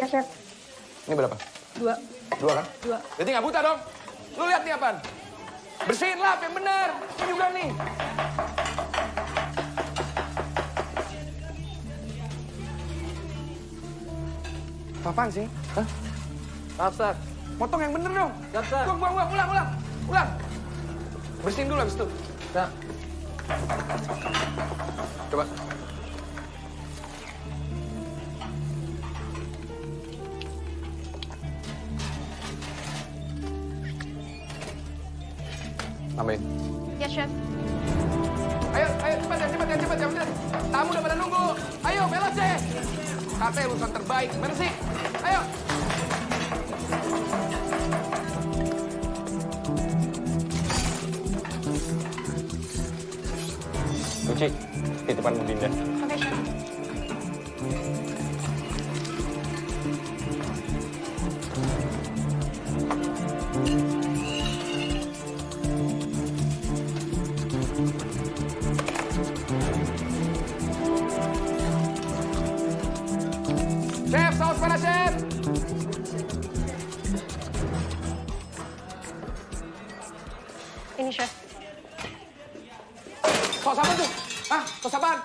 Ya, Chef. Ini berapa? 2. 2 kan? 2. Jadi nggak buta dong. Lu lihat nih apaan? Bersihin lap yang bener. Ini juga nih. Apaan sih? Hah? Maaf, Sar. Potong yang bener dong. Siap, Sar. Buang. Ulang. Bersihin dulu habis itu. Siap. Coba. Tambahin. Ya, Chef. Ayo, cepet. Tamu udah pada nunggu. Ayo, belos deh. Katanya lulusan terbaik. Bersih. Ayo. Uci, titipan Bu Dinda. Oke, Chef. Chef, saus mana, Chef? Ini, Chef. Saus apa tuh? Hah? Saus apaan?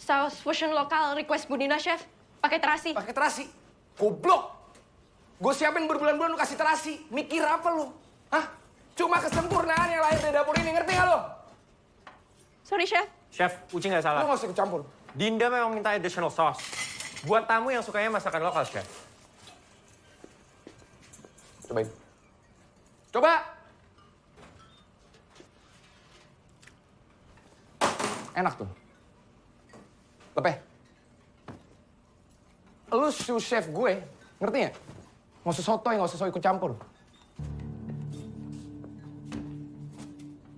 Saus fusion lokal request Budina, Chef. Pakai terasi. Pakai terasi. Goblok. Gue siapin berbulan-bulan lu kasih terasi. Mikir apa lu? Hah? Cuma kesempurnaan yang lahir dari dapur ini. Ngerti gak lu? Sorry, Chef. Chef, Uci nggak salah. Lu gak usah ikut campur. Dinda memang minta additional sauce. Buat tamu yang sukanya masakan lokal, Chef. Cobain. Coba. Enak tuh. Lepeh. Lu sous chef gue, ngerti nggak? Nggak usah sotoy, nggak usah ikut campur.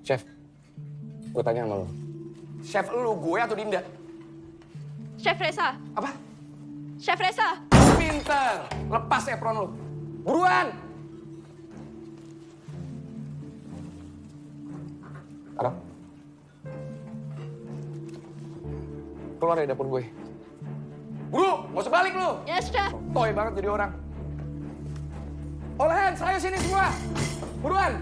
Chef, gue tanya sama lu. Chef lu, gue atau Dinda? Chef Reza. Apa? Chef Reza. Pinter. Lepas apron lu. Buruan. Sekarang. Keluar dari dapur gue. Buru, nggak usah balik lu. Yes, Chef. Toy banget jadi orang. All hands, ayo sini semua. Buruan.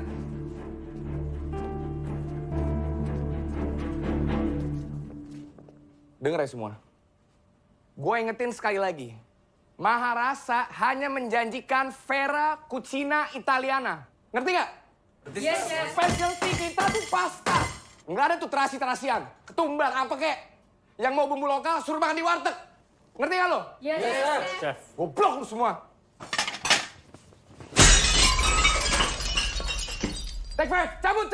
Dengar ya semua. Gue ingetin sekali lagi. Maharasa hanya menjanjikan Vera Cucina Italiana. Ngerti nggak? Yes, Chef. Specialty kita tuh pasta. Nggak ada tuh terasi-terasian. Ketumbar apa kek. Yang mau bumbu lokal suruh makan di warteg. Ngerti nggak lo? Yes, Chef. Goblok lu semua. Take 5, cabut.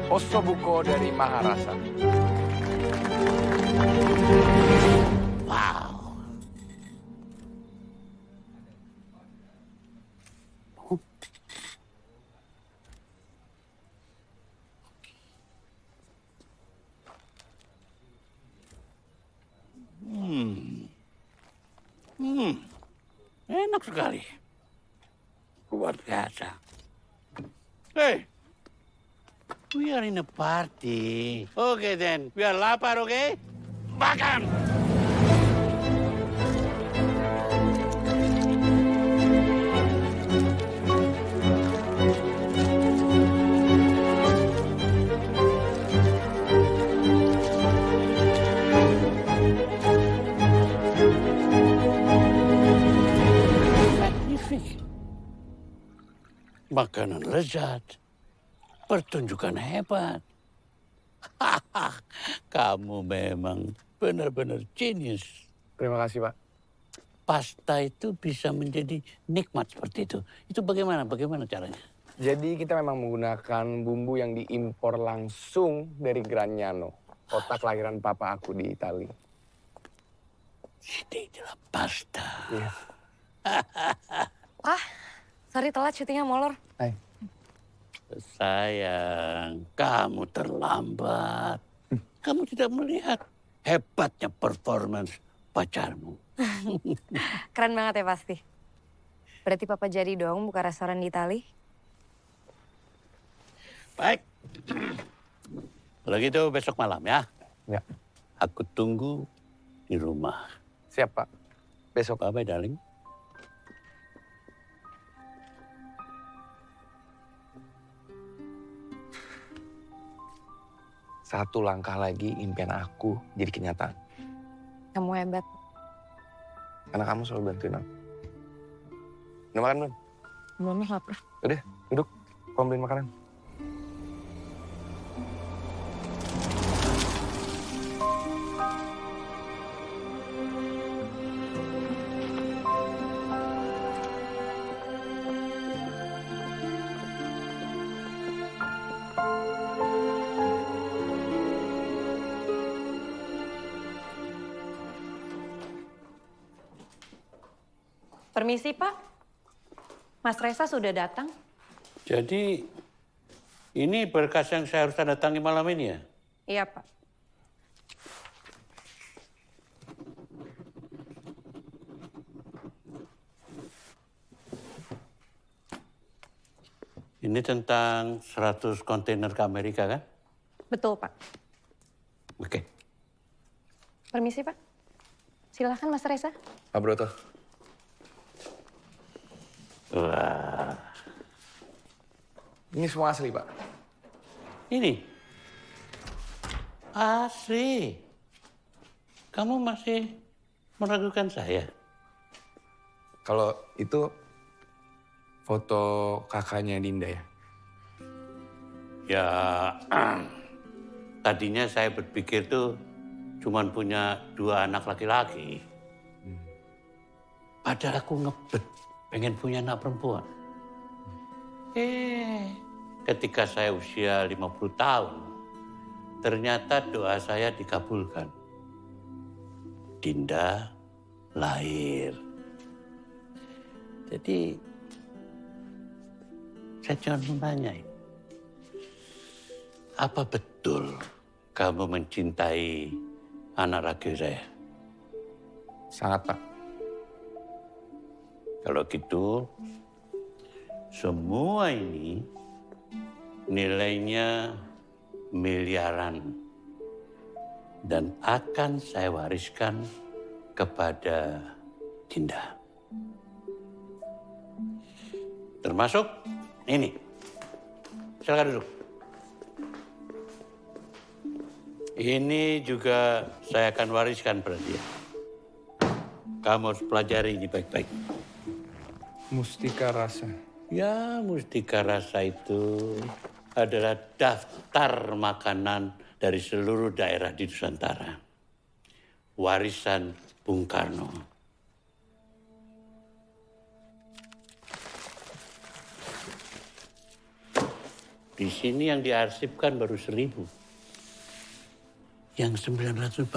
Ossobuco dari Maharasa. Wow. Enak sekali. Luar biasa. Hey, we are in a party. Okay then, we are lapar, okay? Makan! Magnifique. Makanan lezat. Pertunjukan hebat. Kamu memang benar-benar genius. Terima kasih, Pak. Pasta itu bisa menjadi nikmat seperti itu. Itu bagaimana caranya? Jadi kita memang menggunakan bumbu yang diimpor langsung dari Gragnano, kota kelahiran papa aku di Italia. Ini adalah pasta. Iya. Ah, sorry telat syutingnya molor. Hai. Sayang, kamu terlambat. Kamu tidak melihat hebatnya performance pacarmu. Keren banget ya pasti. Berarti papa jadi dong buka restoran di Itali? Baik. Kalau gitu besok malam ya. Ya. Aku tunggu di rumah. Siap, Pak. Besok. Bye-bye, darling. Satu langkah lagi impian aku jadi kenyataan. Kamu hebat. Karena kamu selalu bantuin aku. Udah makan belum? Belum lapar. Udah, duduk. Kamu beliin makanan. Permisi, Pak. Mas Reza sudah datang. Jadi, ini berkas yang saya harus tanda tangan malam ini ya? Iya, Pak. Ini tentang 100 kontainer ke Amerika kan? Betul, Pak. Oke. Permisi, Pak. Silakan, Mas Reza. Pak Broto. Wah, Ini semua asli, Pak. ini asli. Kamu masih meragukan saya? Kalau itu foto kakaknya Dinda ya? Ya, tadinya saya berpikir tuh cuman punya 2 anak laki-laki. Padahal aku ngebet pengen punya anak perempuan. Ketika saya usia 50 tahun, ternyata doa saya dikabulkan. Dinda lahir. Jadi, saya cuma menanya, apa betul kamu mencintai anak laki saya? Sangat, Pak. Kalau gitu, semua ini nilainya miliaran dan akan saya wariskan kepada Dinda. Termasuk ini. Silakan duduk. Ini juga saya akan wariskan pada dia. Kamu harus pelajari ini baik-baik. Mustika Rasa. Ya, Mustika Rasa itu adalah daftar makanan dari seluruh daerah di Nusantara. Warisan Bung Karno. Di sini yang diarsipkan baru 1000. Yang 945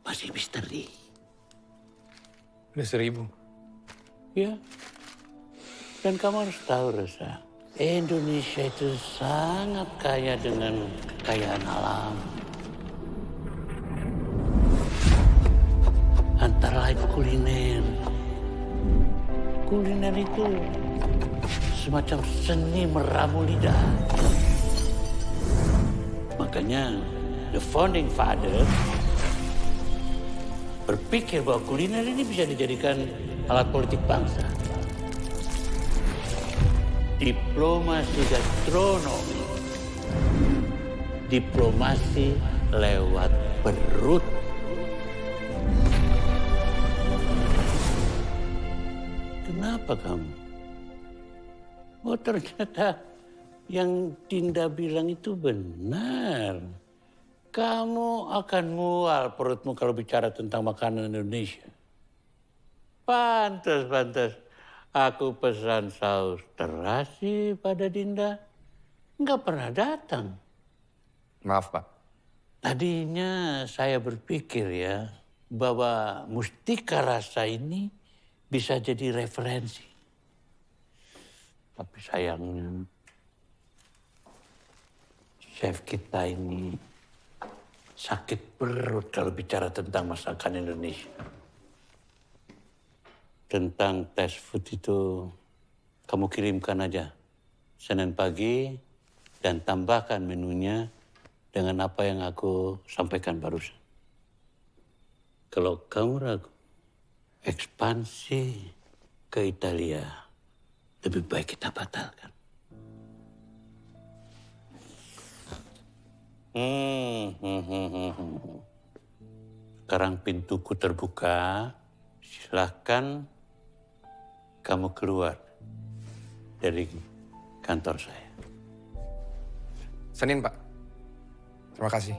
masih misteri. Udah 1000. Ya. Dan kamu harus tahu, Reza. Indonesia itu sangat kaya dengan kekayaan alam. Antara lain kuliner. Kuliner itu semacam seni meramu lidah. Makanya the founding father berpikir bahwa kuliner ini bisa dijadikan alat politik bangsa. Diplomasi gastronomi. Diplomasi lewat perut. Kenapa kamu? Oh, ternyata yang Dinda bilang itu benar. Kamu akan mual perutmu kalau bicara tentang makanan Indonesia. Pantas. Aku pesan saus terasi pada Dinda, nggak pernah datang. Maaf, Pak. Tadinya saya berpikir ya, bahwa Mustika Rasa ini bisa jadi referensi. Tapi sayangnya, chef kita ini sakit perut kalau bicara tentang masakan Indonesia. Tentang tes food itu, kamu kirimkan aja Senin pagi dan tambahkan menunya dengan apa yang aku sampaikan barusan. Kalau kamu ragu, ekspansi ke Italia lebih baik kita batalkan. Sekarang pintuku terbuka, silahkan kamu keluar dari kantor saya. Senin, Pak. Terima kasih.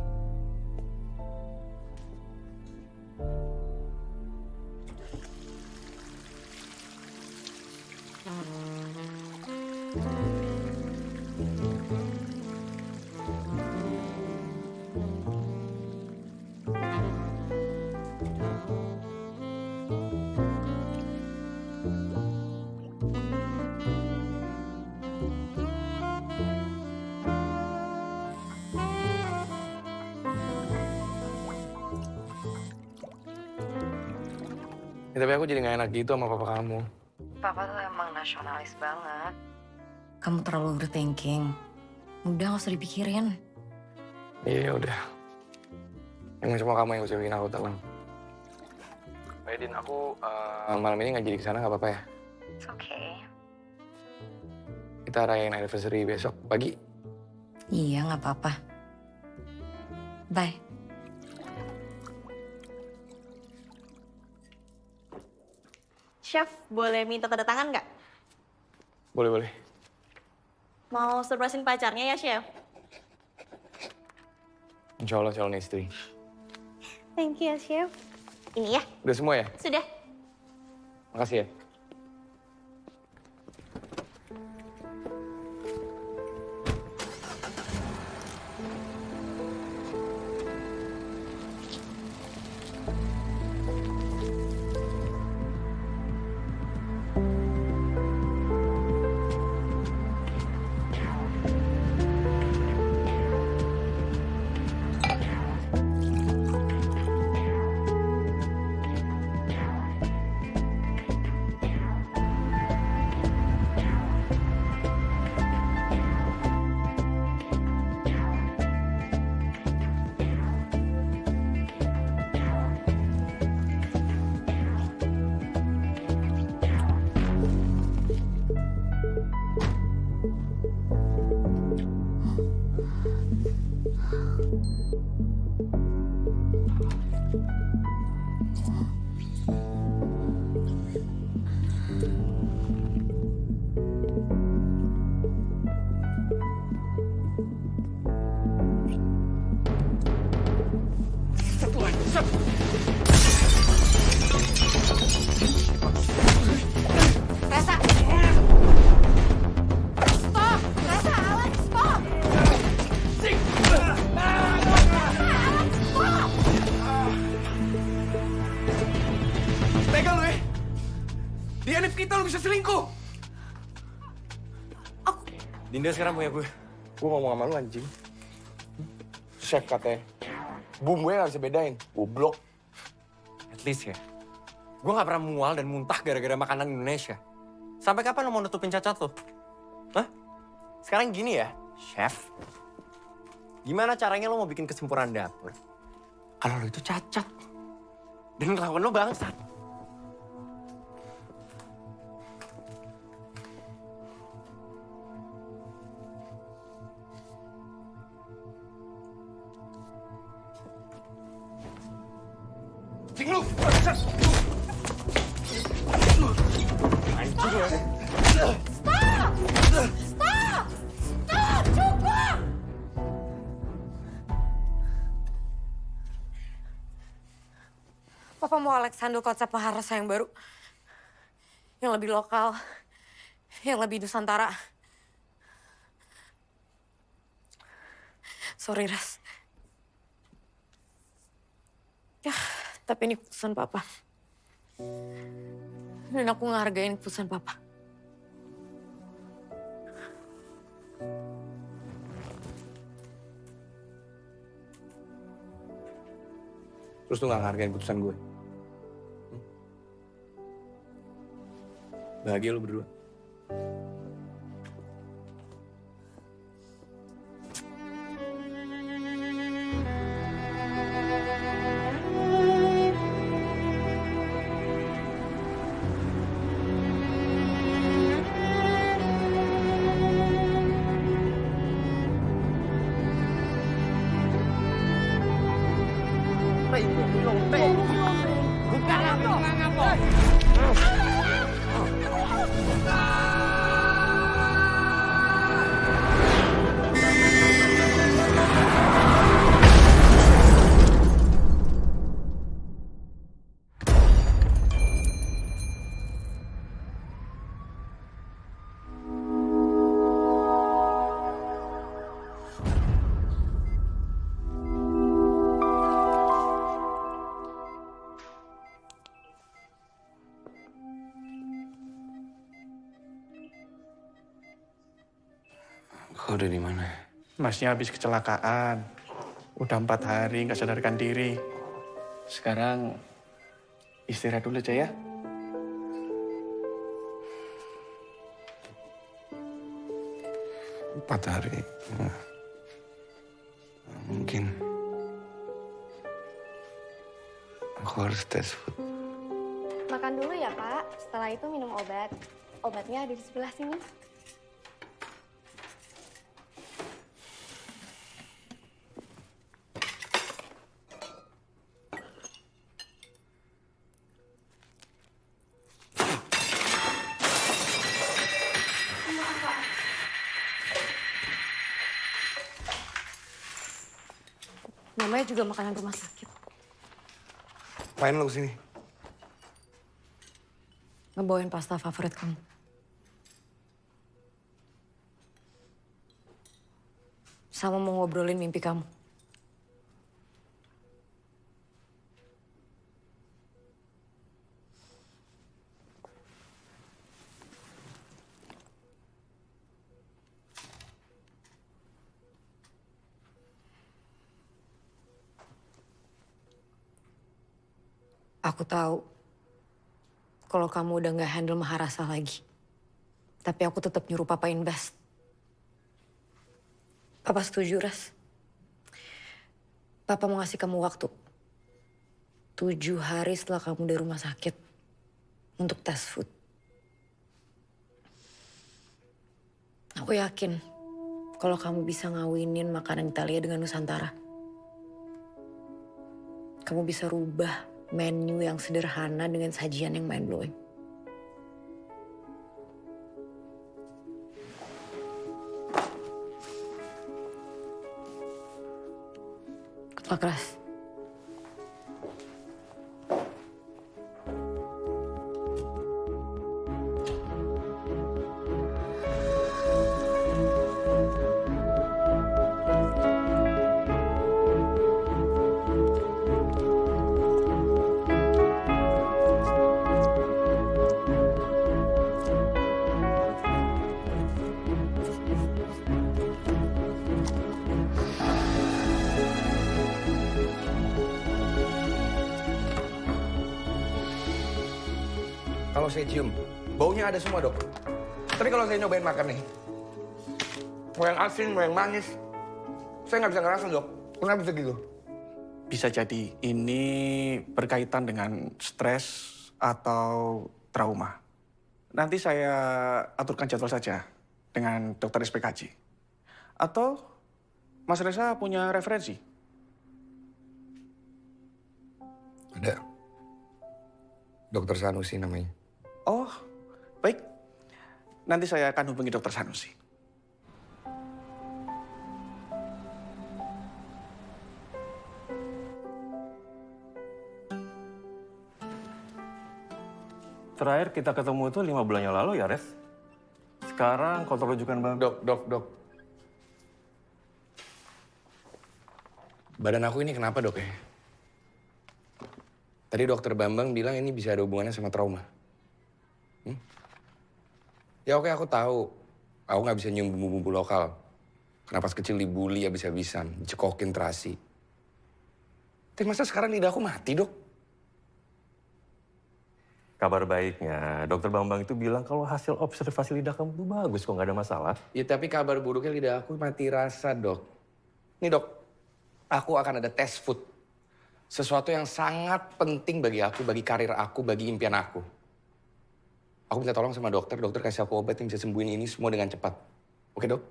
Ya, tapi aku jadi gak enak gitu sama papa kamu. Papa tuh emang nasionalis banget. Kamu terlalu overthinking. Udah gak usah dipikirin. Iya udah. Emang cuma kamu yang bisa bikin aku tenang. Din, aku malam ini gak jadi kesana gak apa-apa ya? It's okay. Kita rayain anniversary besok pagi. Iya gak apa-apa. Bye. Chef, boleh minta tanda tangan nggak? Boleh. Mau surprisein pacarnya ya, Chef? Insya Allah calon istri. Thank you ya, Chef. Ini ya, Udah semua ya? sudah. Makasih ya. Resa! Stop! Resa, Alex, stop! Tega lu ya? Di Hanif kita lu bisa selingkuh. Dinda sekarang punya gue. Gue ngomong sama lu anjing. Chef katanya. Bumbunya gak bisa bedain. Goblok. At least ya. Gue gak pernah mual dan muntah gara-gara makanan Indonesia. Sampai kapan lo mau nutupin cacat lo? Hah? Sekarang gini ya, chef. Gimana caranya lo mau bikin kesempurnaan dapur? Kalau lo itu cacat. Dan kelakuan lo bangsat. Cing lu! Anjing ya. Papa mau Alexander konsep Maharasa yang baru. yang lebih lokal, yang lebih Nusantara. Sorry, Ras. Ya, tapi ini keputusan Papa. Dan aku ngehargain keputusan Papa. Terus lu gak ngehargain keputusan gue? Bahagia lu berdua. Kau udah di mana? Masnya habis kecelakaan. Udah 4 hari nggak sadarkan diri. Sekarang istirahat dulu aja ya. Empat hari. Nah, mungkin aku harus tes food. Makan dulu ya, Pak. Setelah itu minum obat. Obatnya ada di sebelah sini. Namanya juga makanan rumah sakit. Ngapain lo kesini? Ngebawain pasta favorit kamu. Sama mau ngobrolin mimpi kamu. Aku tahu kalau kamu udah nggak handle Maharasa lagi. Tapi aku tetap nyuruh Papa invest. Papa setuju, Ras. Papa mau ngasih kamu waktu. 7 hari setelah kamu dari rumah sakit untuk tes food. Aku yakin kalau kamu bisa ngawinin makanan Italia dengan Nusantara. Kamu bisa rubah menu yang sederhana dengan sajian yang mind-blowing. Good luck, Ras. Kalau saya cium, baunya ada semua, Dok. Tapi kalau saya nyobain makan nih, mau yang asin, mau yang manis, saya nggak bisa ngerasa, Dok. Kenapa bisa gitu? Bisa jadi ini berkaitan dengan stres atau trauma. Nanti saya aturkan jadwal saja dengan dokter SPKJ. Atau Mas Reza punya referensi? Ada. Dokter Sanusi namanya. Oh, baik. Nanti saya akan hubungi dokter Sanusi. terakhir kita ketemu itu 5 bulan yang lalu ya, Res? Sekarang kontrol rujukan Bang. Dok. Badan aku ini kenapa, Dok ya? Tadi dokter Bambang bilang ini bisa ada hubungannya sama trauma. Ya oke, aku tahu. Aku nggak bisa nyium bumbu-bumbu lokal. Karena pas kecil dibully habis-habisan, dicekokin terasi. Tapi masa sekarang lidah aku mati, Dok? Kabar baiknya, dokter Bambang itu bilang kalau hasil observasi lidah kamu itu bagus kok, nggak ada masalah. Ya tapi kabar buruknya lidah aku mati rasa, Dok. Nih, Dok. Aku akan ada tes food. Sesuatu yang sangat penting bagi aku, bagi karir aku, bagi impian aku. Aku minta tolong sama dokter kasih aku obat yang bisa sembuhin ini semua dengan cepat. Oke, Dok?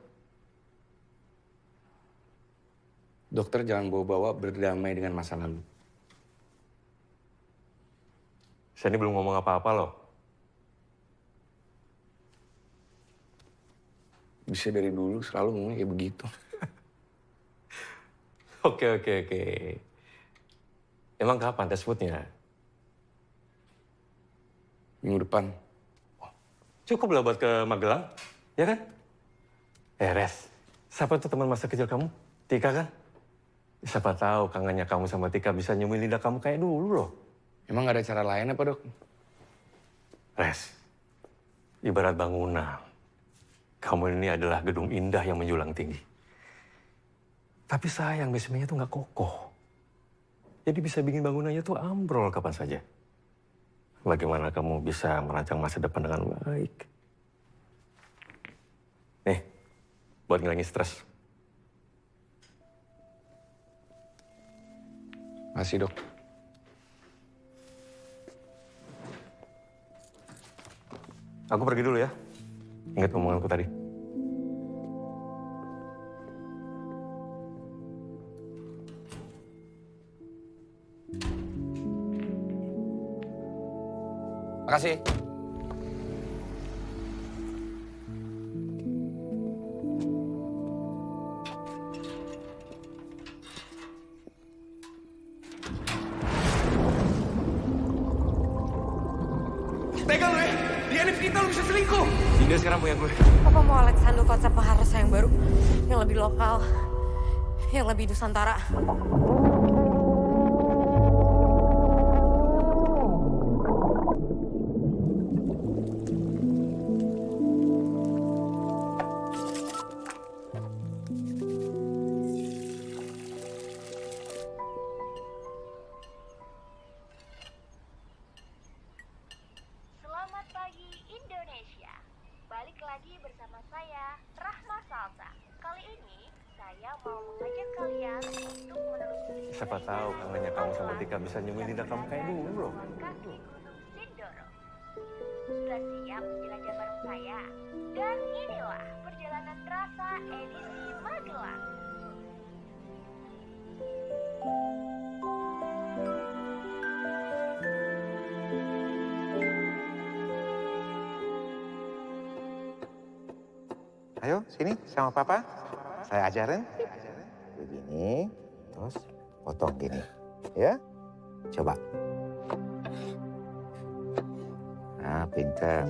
Dokter jangan bawa-bawa berdamai dengan masa lalu. Saya ini belum ngomong apa-apa loh. Bisa dari dulu selalu ngomongnya kayak begitu. Oke. Emang kapan tes foodnya? Minggu depan. Cukup lah buat ke Magelang, ya kan? Res, siapa tuh teman masa kecil kamu? Tika kan? Siapa tahu kangennya kamu sama Tika bisa nyembuhin lidah kamu kayak dulu loh. Emang gak ada cara lain apa, Dok? Res, ibarat bangunan. Kamu ini adalah gedung indah yang menjulang tinggi. Tapi sayang, basementnya tuh nggak kokoh. Jadi bisa bikin bangunannya tuh ambrol kapan saja. Bagaimana kamu bisa merancang masa depan dengan baik? Nih, buat ngilangin stres. Makasih, Dok. Aku pergi dulu ya. Ingat omonganku tadi. Makasih. Tega lu ya? Dia ini kita lu bisa selingkuh. Dia sekarang punya gue. Papa mau Alex handle konsep Maharasa yang baru, yang lebih lokal, yang lebih Nusantara. Selamat pagi Indonesia. Balik lagi bersama saya, Rahma Salsa. Kali ini saya mau mengajak kalian untuk menelusuri Siapa tahu kangennya kamu sama Tika bisa nyembuhin lidah kamu kayak dulu loh. kaki Gunung Sindoro. Sudah siap jelajah bareng saya? Dan inilah perjalanan rasa edisi Magelang. Ayo, sini sama papa. Saya ajarin. Begini, terus potong gini. Ya, coba. Nah, pintar.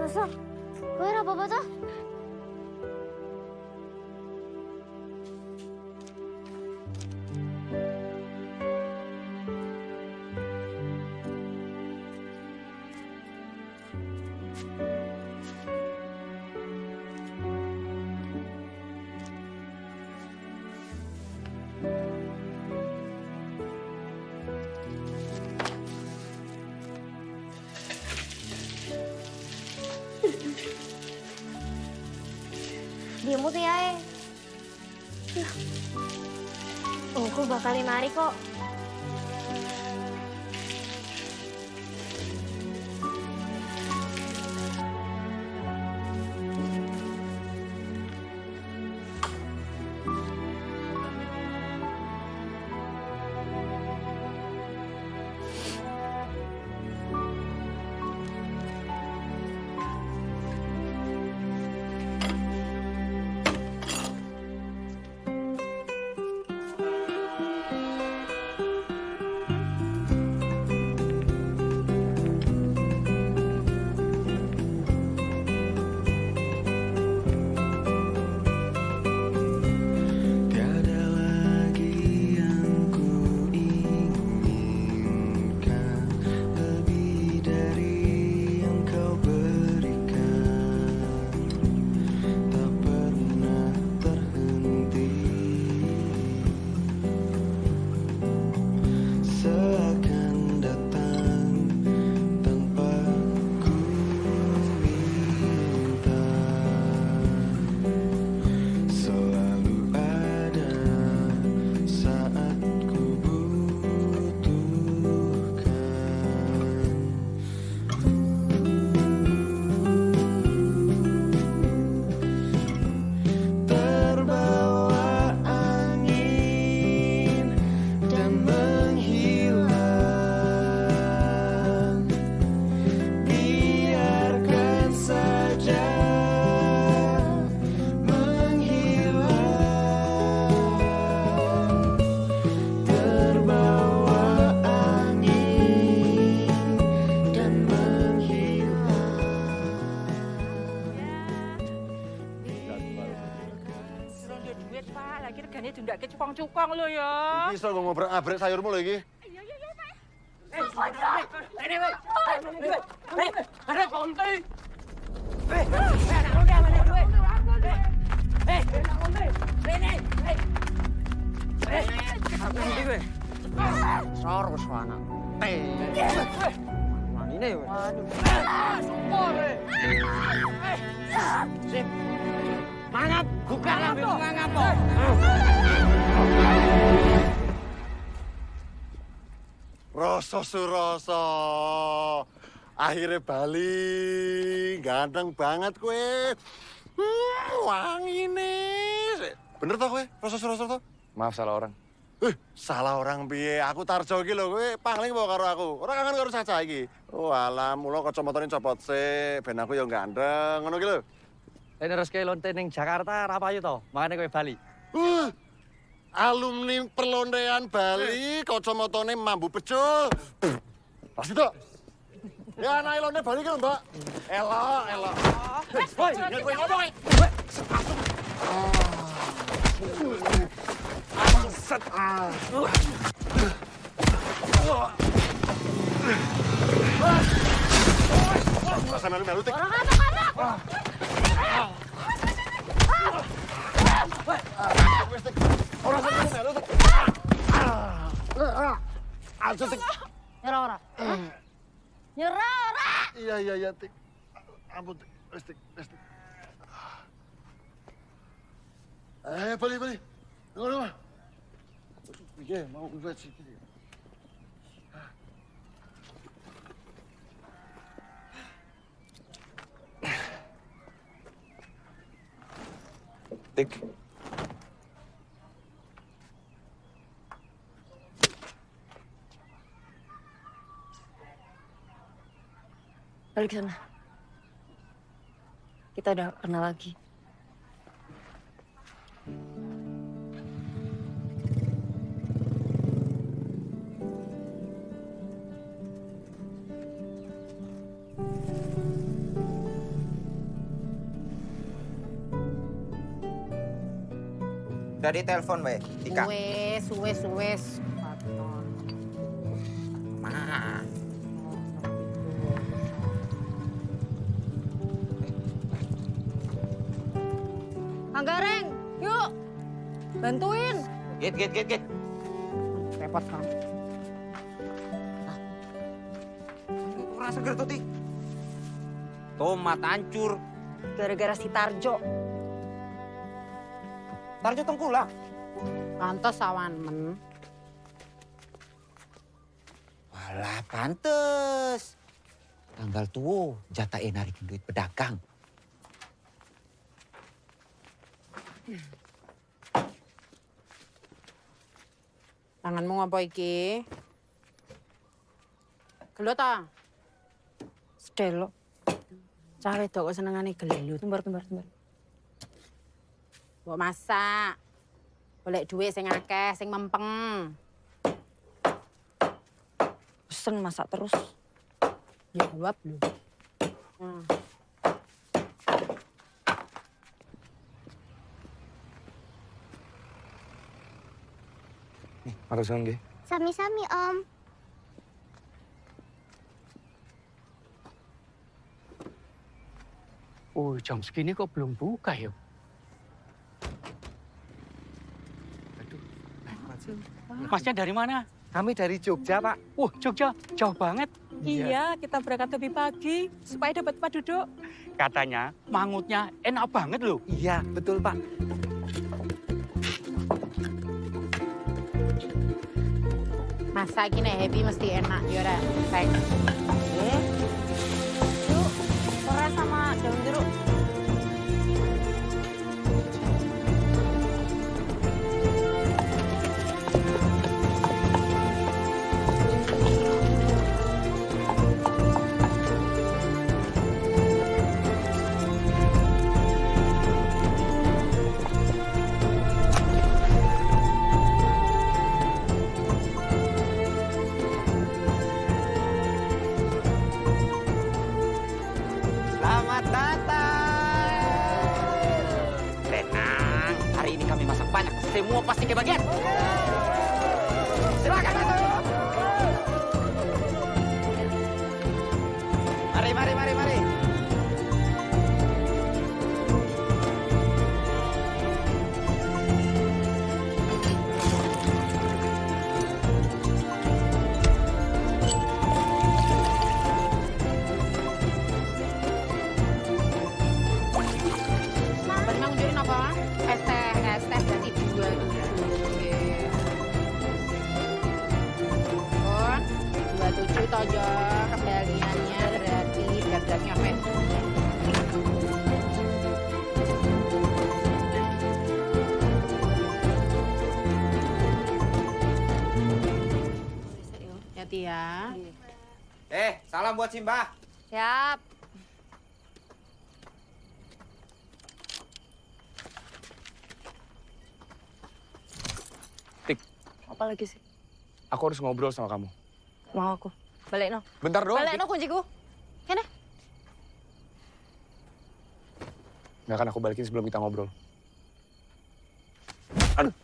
Rasa, gue apa-apa tuh? Diemu tuh ya. Aku bakal mari kok. nggak kecupang-cupang lo ya. Iki iso ngomong abrek sayurmu lho iki. Iya, Pak. Ini, ada konti. Anak muda mana duit? Anak konti. Ini. Apa ini gue? Sorus anak. Mana ini? Waduh. Syukur. Sip. Mangap, buka lampu mangap. Rasa surasa. Akhirnya bali, ganteng banget kue. Wangi nih. Bener toh kue, rasa surasa toh? Maaf salah orang. Salah orang piye? Aku Tarjo iki lho kowe pangling bawa karo aku. Ora kangen karo Caca iki. Oh alah, mula kacamatane copot sik ben aku ya ganteng ngono iki lho. Neruske lonte ning Jakarta ra payu to, makane kowe Bali. Alumni perlontean Bali, kacamatane mambu pecul. Pasti to. Ya anak lonte Bali kan, Mbak. Elok. Woi, nek kowe ngomong set. Masa melu-melu tik. Orang melu-melu tik. Aja tik. Nyerah ora? Nyerah ora? Iya tik. Ampun tik. Wis tik. Bali. Ngono. Iya, mau buat sikit. Tik. Balik sana. Kita udah kenal lagi. Udah ditelepon, Mbak Tika. Wes. Mana? Kang Gareng, yuk. Bantuin. Git. Repot kan. Kurang seger tuh, Ti. Tomat hancur. Gara-gara si Tarjo. Tarjo tengkulak. Pantes awan men. Walah, pantes. Tanggal tuh jatah narikin duit pedagang. Tanganmu ngapa iki? Gelo ta? Sedelo. Cah wedok kok senengane gelo. Tumbar. Mbok masak. Golek duit sing akeh, sing mempeng. Pesen masak terus. Jawab lho. Marusan nggih. Sami-sami, Om. Oh, jam segini kok belum buka ya? Masnya dari mana? Kami dari Jogja, Pak. Wah, Jogja jauh banget. Iya, kita berangkat lebih pagi supaya dapat tempat duduk. Katanya mangutnya enak banget loh. Iya, betul, Pak. Masak gini happy mesti enak, yaudah. Baik. Yuk, korea sama daun jeruk. Selamat datang. Tenang, hari ini kami masak banyak. Semua pasti kebagian. Silakan masuk. Mari. Tadi mau ngunjurin apa? Es teh berarti 27 tojo kembaliannya berarti beratnya apa? Hati ya. Salam buat Simbah. Siap. Tik, Apa lagi sih? aku harus ngobrol sama kamu. Mau aku. Balik no. Bentar doang. Balik no kunciku. Kene. Nggak akan aku balikin sebelum kita ngobrol. Reng.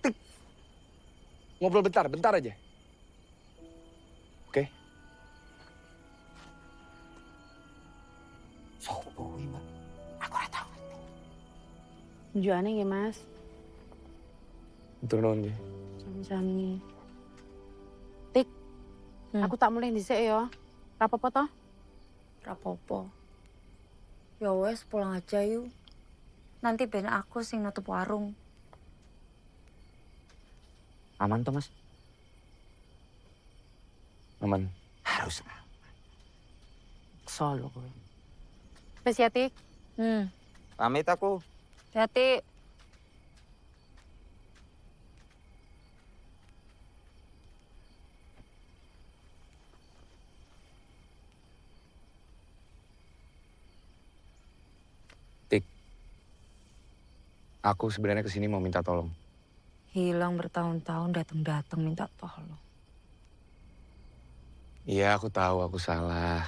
Tik. Ngobrol bentar aja. Oke? Sopo iki, Mbak? Aku ora tahu. Tujuannya ya mas. Betul nggih. Sami-sami. Tik, aku tak mulai dhisik ya. Rapopo toh? Rapopo. Ya wes pulang aja yuk. Nanti ben aku sing nutup warung. Aman toh, Mas? Aman. Harus. Solo kowe. Wes ya, Tik. Pamit aku. Hati. Tik. Aku sebenarnya kesini mau minta tolong. Hilang bertahun-tahun datang-datang minta tolong. Iya, aku tahu aku salah.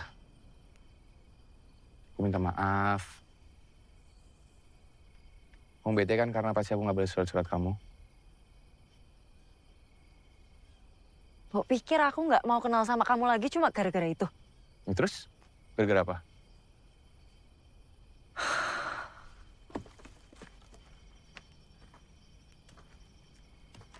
Aku minta maaf. Kamu bete kan karena pasti aku nggak balas surat-surat kamu. Mbok pikir aku nggak mau kenal sama kamu lagi cuma gara-gara itu? Ya, terus? Gara-gara apa?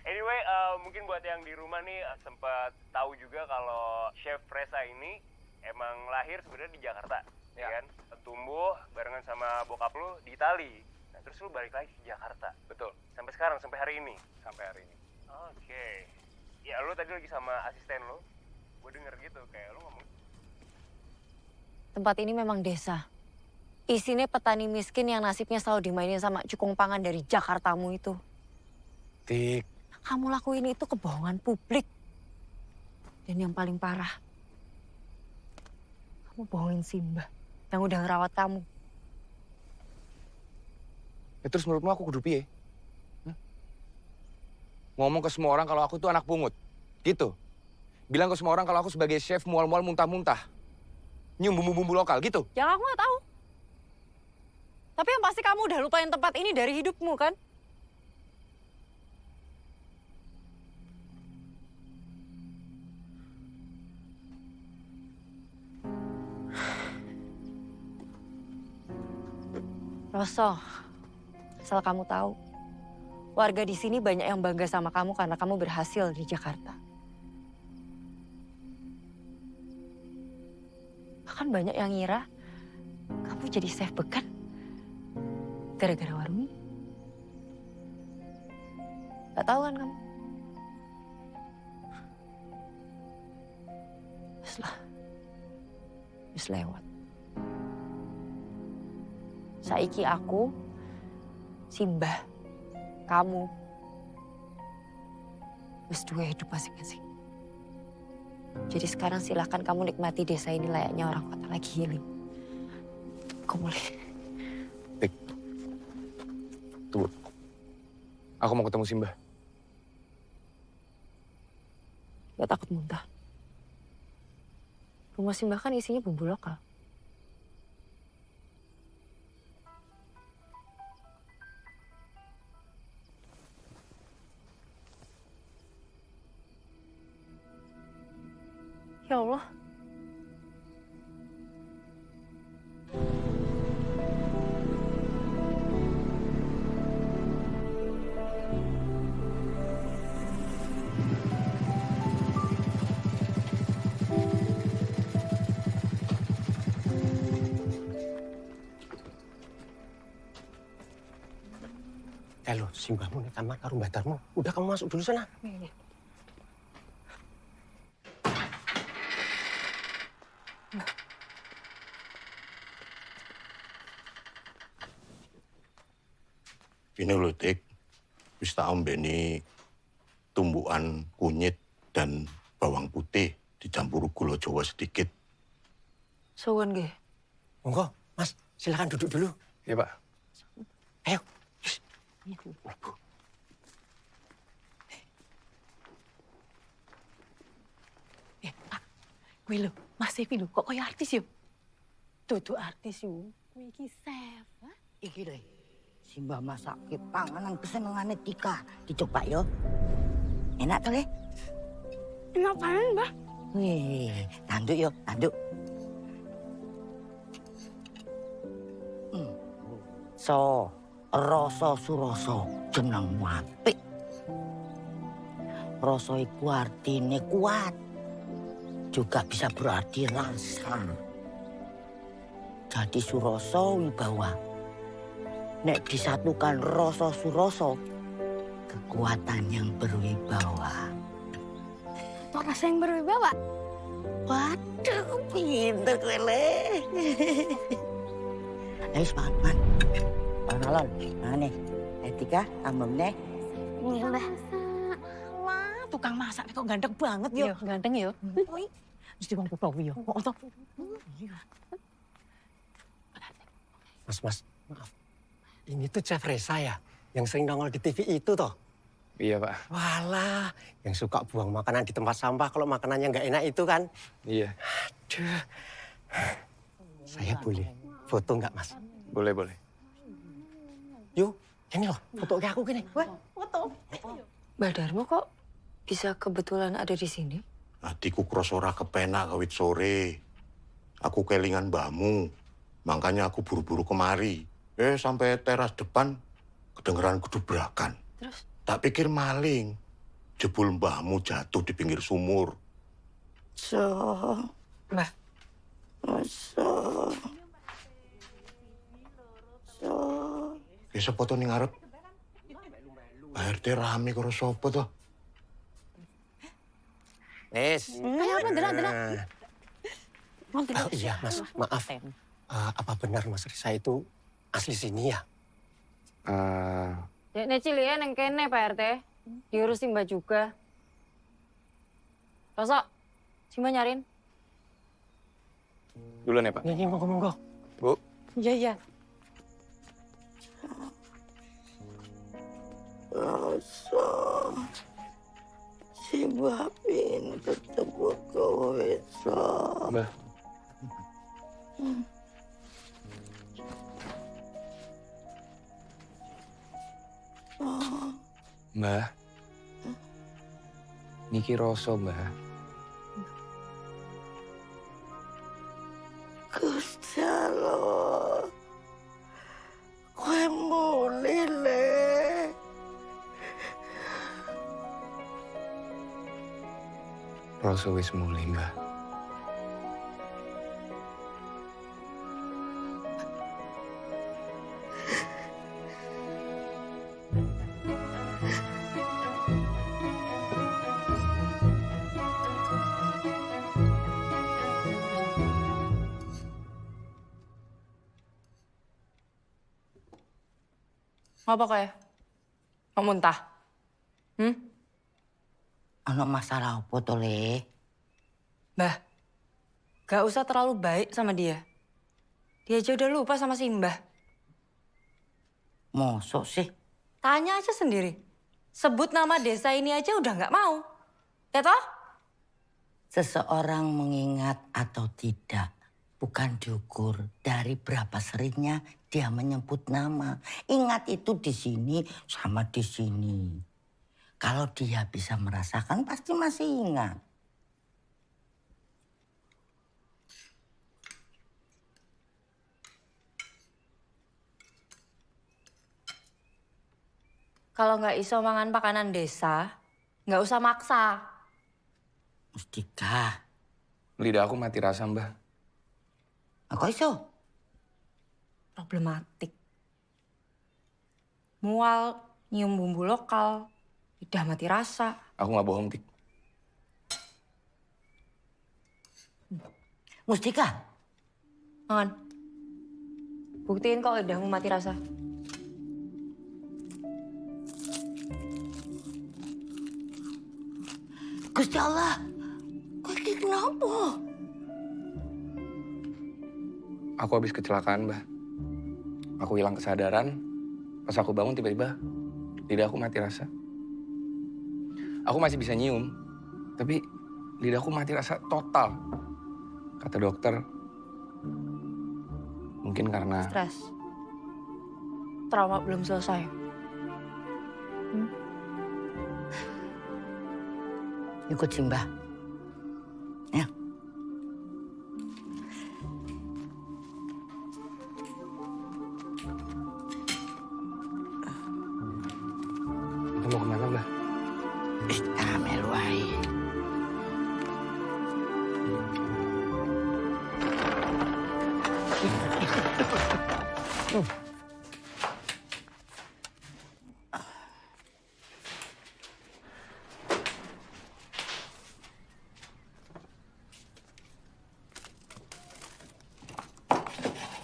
Anyway, mungkin buat yang di rumah nih sempat tahu juga kalau Chef Reza ini emang lahir sebenarnya di Jakarta, ya kan? Tumbuh barengan sama bokap lu di Itali. Nah, terus lu balik lagi ke Jakarta. Betul. Sampai sekarang, sampai hari ini. Sampai hari ini. Oke. Ya, lu tadi lagi sama asisten lu. Gue denger gitu, kayak lu ngomong. Tempat ini memang desa. Isinya petani miskin yang nasibnya selalu dimainin sama cukung pangan dari Jakartamu itu. Tik. Kamu lakuin itu kebohongan publik. Dan yang paling parah, kamu bohongin Simba yang udah ngerawat kamu. Ya terus menurutmu aku kudu piye? Ngomong ke semua orang kalau aku tuh anak pungut. Gitu. Bilang ke semua orang kalau aku sebagai chef mual-mual muntah-muntah. Nyium bumbu-bumbu lokal gitu. Yang aku nggak tahu. Tapi yang pasti kamu udah lupain tempat ini dari hidupmu kan? Roso, asal kamu tahu, warga di sini banyak yang bangga sama kamu karena kamu berhasil di Jakarta. Bahkan banyak yang ngira kamu jadi chef bekan gara-gara warung ini. Gak tahu kan kamu? Wis lewat. Saiki aku, Simbah, kamu, wis dua hidup masing-masing. Jadi sekarang silakan kamu nikmati desa ini layaknya orang kota lagi healing. Aku mulai. Tik, tunggu. Aku mau ketemu Simbah. Gak takut muntah. Rumah Simbah kan isinya bumbu lokal. Ya Allah. Lo, Simbahmu nih kamar karo Badarmu. Udah kamu masuk dulu sana. Ini loh, Tik. Wis tak ombeni tumbukan kunyit dan bawang putih dicampur gula Jawa sedikit. Sowan nggih. Monggo, Mas, silakan duduk dulu. Iya, Pak. Ayo. Kuwi lho, Mas Evi lho, kok kaya artis yo? Dudu artis yo. Kuwi iki chef, ha? Iki lho. Simbah masake panganan kesenengane Tika. Dicoba yo. Enak to, Le? Enak banget, Mbak. Wih, tanduk yo, tanduk. So, rasa surasa jenengmu apik. Rasa iku artine kuat. Juga bisa berarti rasa. Jadi surasa wibawa. Nek disatukan rasa surasa, kekuatan yang berwibawa. Rasa yang berwibawa. Waduh, pinter kowe, Le. Ayo semangat, Man. Panalon, nah nih. Etika, tambah nih. Ini, Mbak. Wah, tukang masak kok ganteng banget yo. Yo, ganteng yo. Mesti wong Betawi yo. Kok to? Mas, maaf. Ini tuh Chef Reza ya, yang sering nongol di TV itu toh? Iya, Pak. Walah, yang suka buang makanan di tempat sampah kalau makanannya nggak enak itu kan? Iya. Aduh. Saya boleh foto nggak, Mas? Boleh. Yuk, Ini loh, foto kayak aku gini. Wah, foto. Mbak Darmo kok bisa kebetulan ada di sini? Adikku krasa ora kepenak kawit sore. Aku kelingan mbahmu. Makanya aku buru-buru kemari. Sampai teras depan kedengeran gedubrakan. Terus? Tak pikir maling. Jebul mbahmu jatuh di pinggir sumur. Mbah. Sapa to ning ngarep? Pak RT rame karo sapa to? Wes. Ayo, delak. Oh iya, Mas. Maaf. Apa benar Mas Risa itu asli sini ya? Dekne cilik neng kene Pak RT. Diurusin Mbak juga. Rosok, Simba nyariin. Duluan ya, Pak. Iya, monggo. Bu. Iya. Rasa si Babin ketemu kowe, Mbah. Mbah. Niki Roso, Mbah. Gusti Allah, kowe mulih le. Roso wis mulih, Mbah. Ngapa kayak? Mau muntah? Ana masalah apa to, Le? Mbah, gak usah terlalu baik sama dia. Dia aja udah lupa sama si Mbah. Mosok sih? Tanya aja sendiri. Sebut nama desa ini aja udah gak mau. Ya toh? Seseorang mengingat atau tidak bukan diukur dari berapa seringnya dia menyebut nama. Ingat itu di sini sama di sini. Kalau dia bisa merasakan pasti masih ingat. Kalau nggak iso mangan makanan desa, nggak usah maksa. Mustika. Lidah aku mati rasa, Mbah. Kok iso? Problematik. Mual, nyium bumbu lokal, lidah mati rasa. Aku nggak bohong, Tik. Mustika. Mangan. Buktiin kok lidahmu mati rasa. Gusti Allah, kok iki kenapa? Aku habis kecelakaan, Mbah. Aku hilang kesadaran. Pas aku bangun tiba-tiba lidah aku mati rasa. Aku masih bisa nyium, tapi lidahku mati rasa total. Kata dokter, mungkin karena Stres. Trauma belum selesai. Ikut Simbah. Ya. Kita mau kemana, Mbah? Melu ae.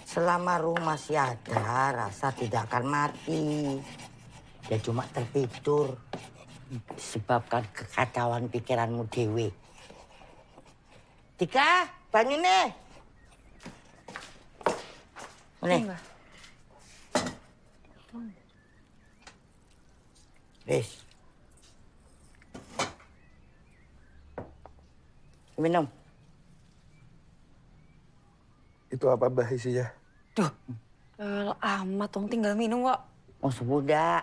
Selama rumah masih ada, rasa tidak akan mati. Dia cuma tertidur. Disebabkan kekacauan pikiranmu dewe. Tika, bangun nih. Nih. Wis. Minum. Itu apa, Mbah, isinya? Duh, amat dong tinggal minum kok. Mau semuda.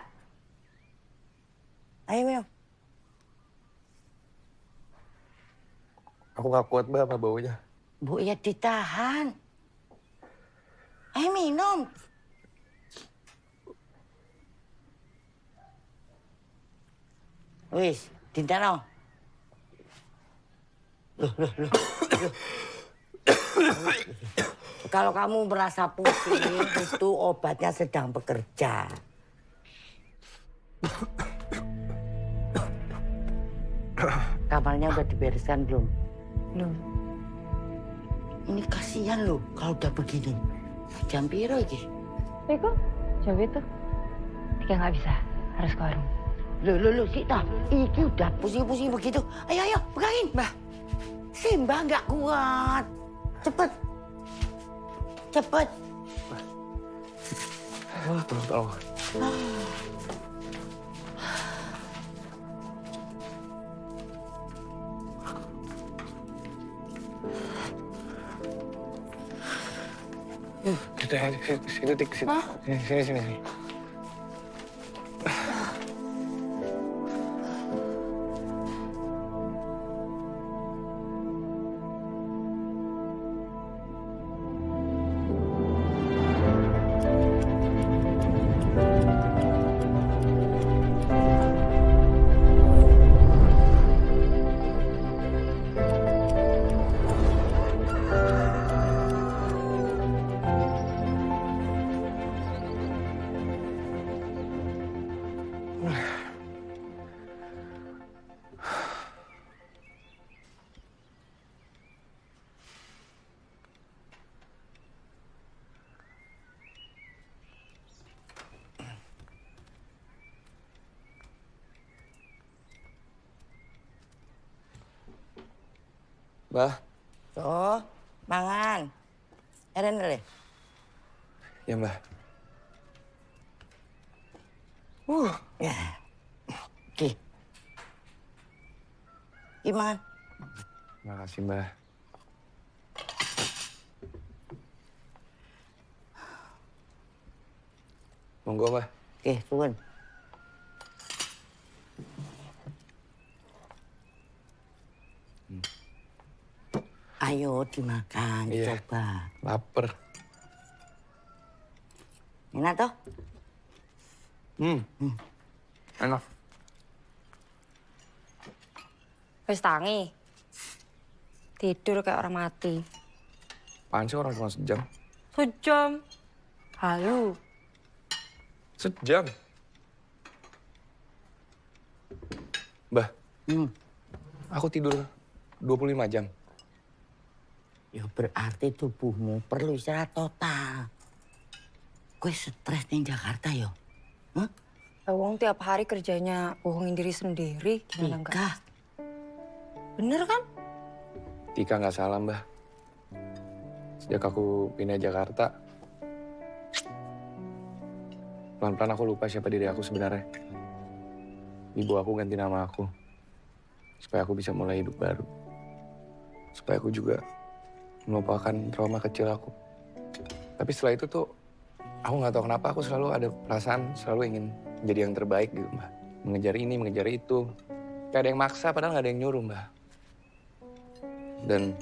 Ayo minum. Aku gak kuat, Mbak, sama baunya. Bu, ya ditahan. Ayo minum. Wis, ditahan. Loh. Kalau kamu merasa pusing, itu obatnya sedang bekerja. Kamarnya udah dibereskan belum? Belum. Ini kasihan loh kalau udah begini. Jam piro iki? Iko, jam itu. Tika nggak bisa, harus ke warung. Loh, Sita. Iki udah pusing-pusing begitu. Ayo, pegangin. Mbah. Si Mbah nggak kuat. Cepet. Tolong. Sini, Tik. Sini. Mbah. Tuh, mangan. Eren deh. Ya, Mbah. Ya. Oke. Gimana? Makasih, Mbah. Monggo, Mbah. Oke, turun. Ayo dimakan, Iya. coba. Laper. Enak toh? Enak. Wis tangi. Tidur kayak orang mati. Apaan sih orang cuma sejam? Sejam. Halu. Sejam? Mbah. Aku tidur 25 jam. Ya berarti tubuhmu perlu istirahat total. Gue stres di Jakarta yo. Wong tiap hari kerjanya bohongin diri sendiri. Gimana enggak? Bener kan? Tika nggak salah, Mbah. Sejak aku pindah Jakarta, pelan-pelan aku lupa siapa diri aku sebenarnya. Ibu aku ganti nama aku, supaya aku bisa mulai hidup baru. Supaya aku juga melupakan trauma kecil aku. Tapi setelah itu tuh, aku nggak tahu kenapa aku selalu ada perasaan, selalu ingin menjadi yang terbaik gitu, Mbah. Mengejar ini, mengejar itu. Gak ada yang maksa, padahal gak ada yang nyuruh, Mbah. Dan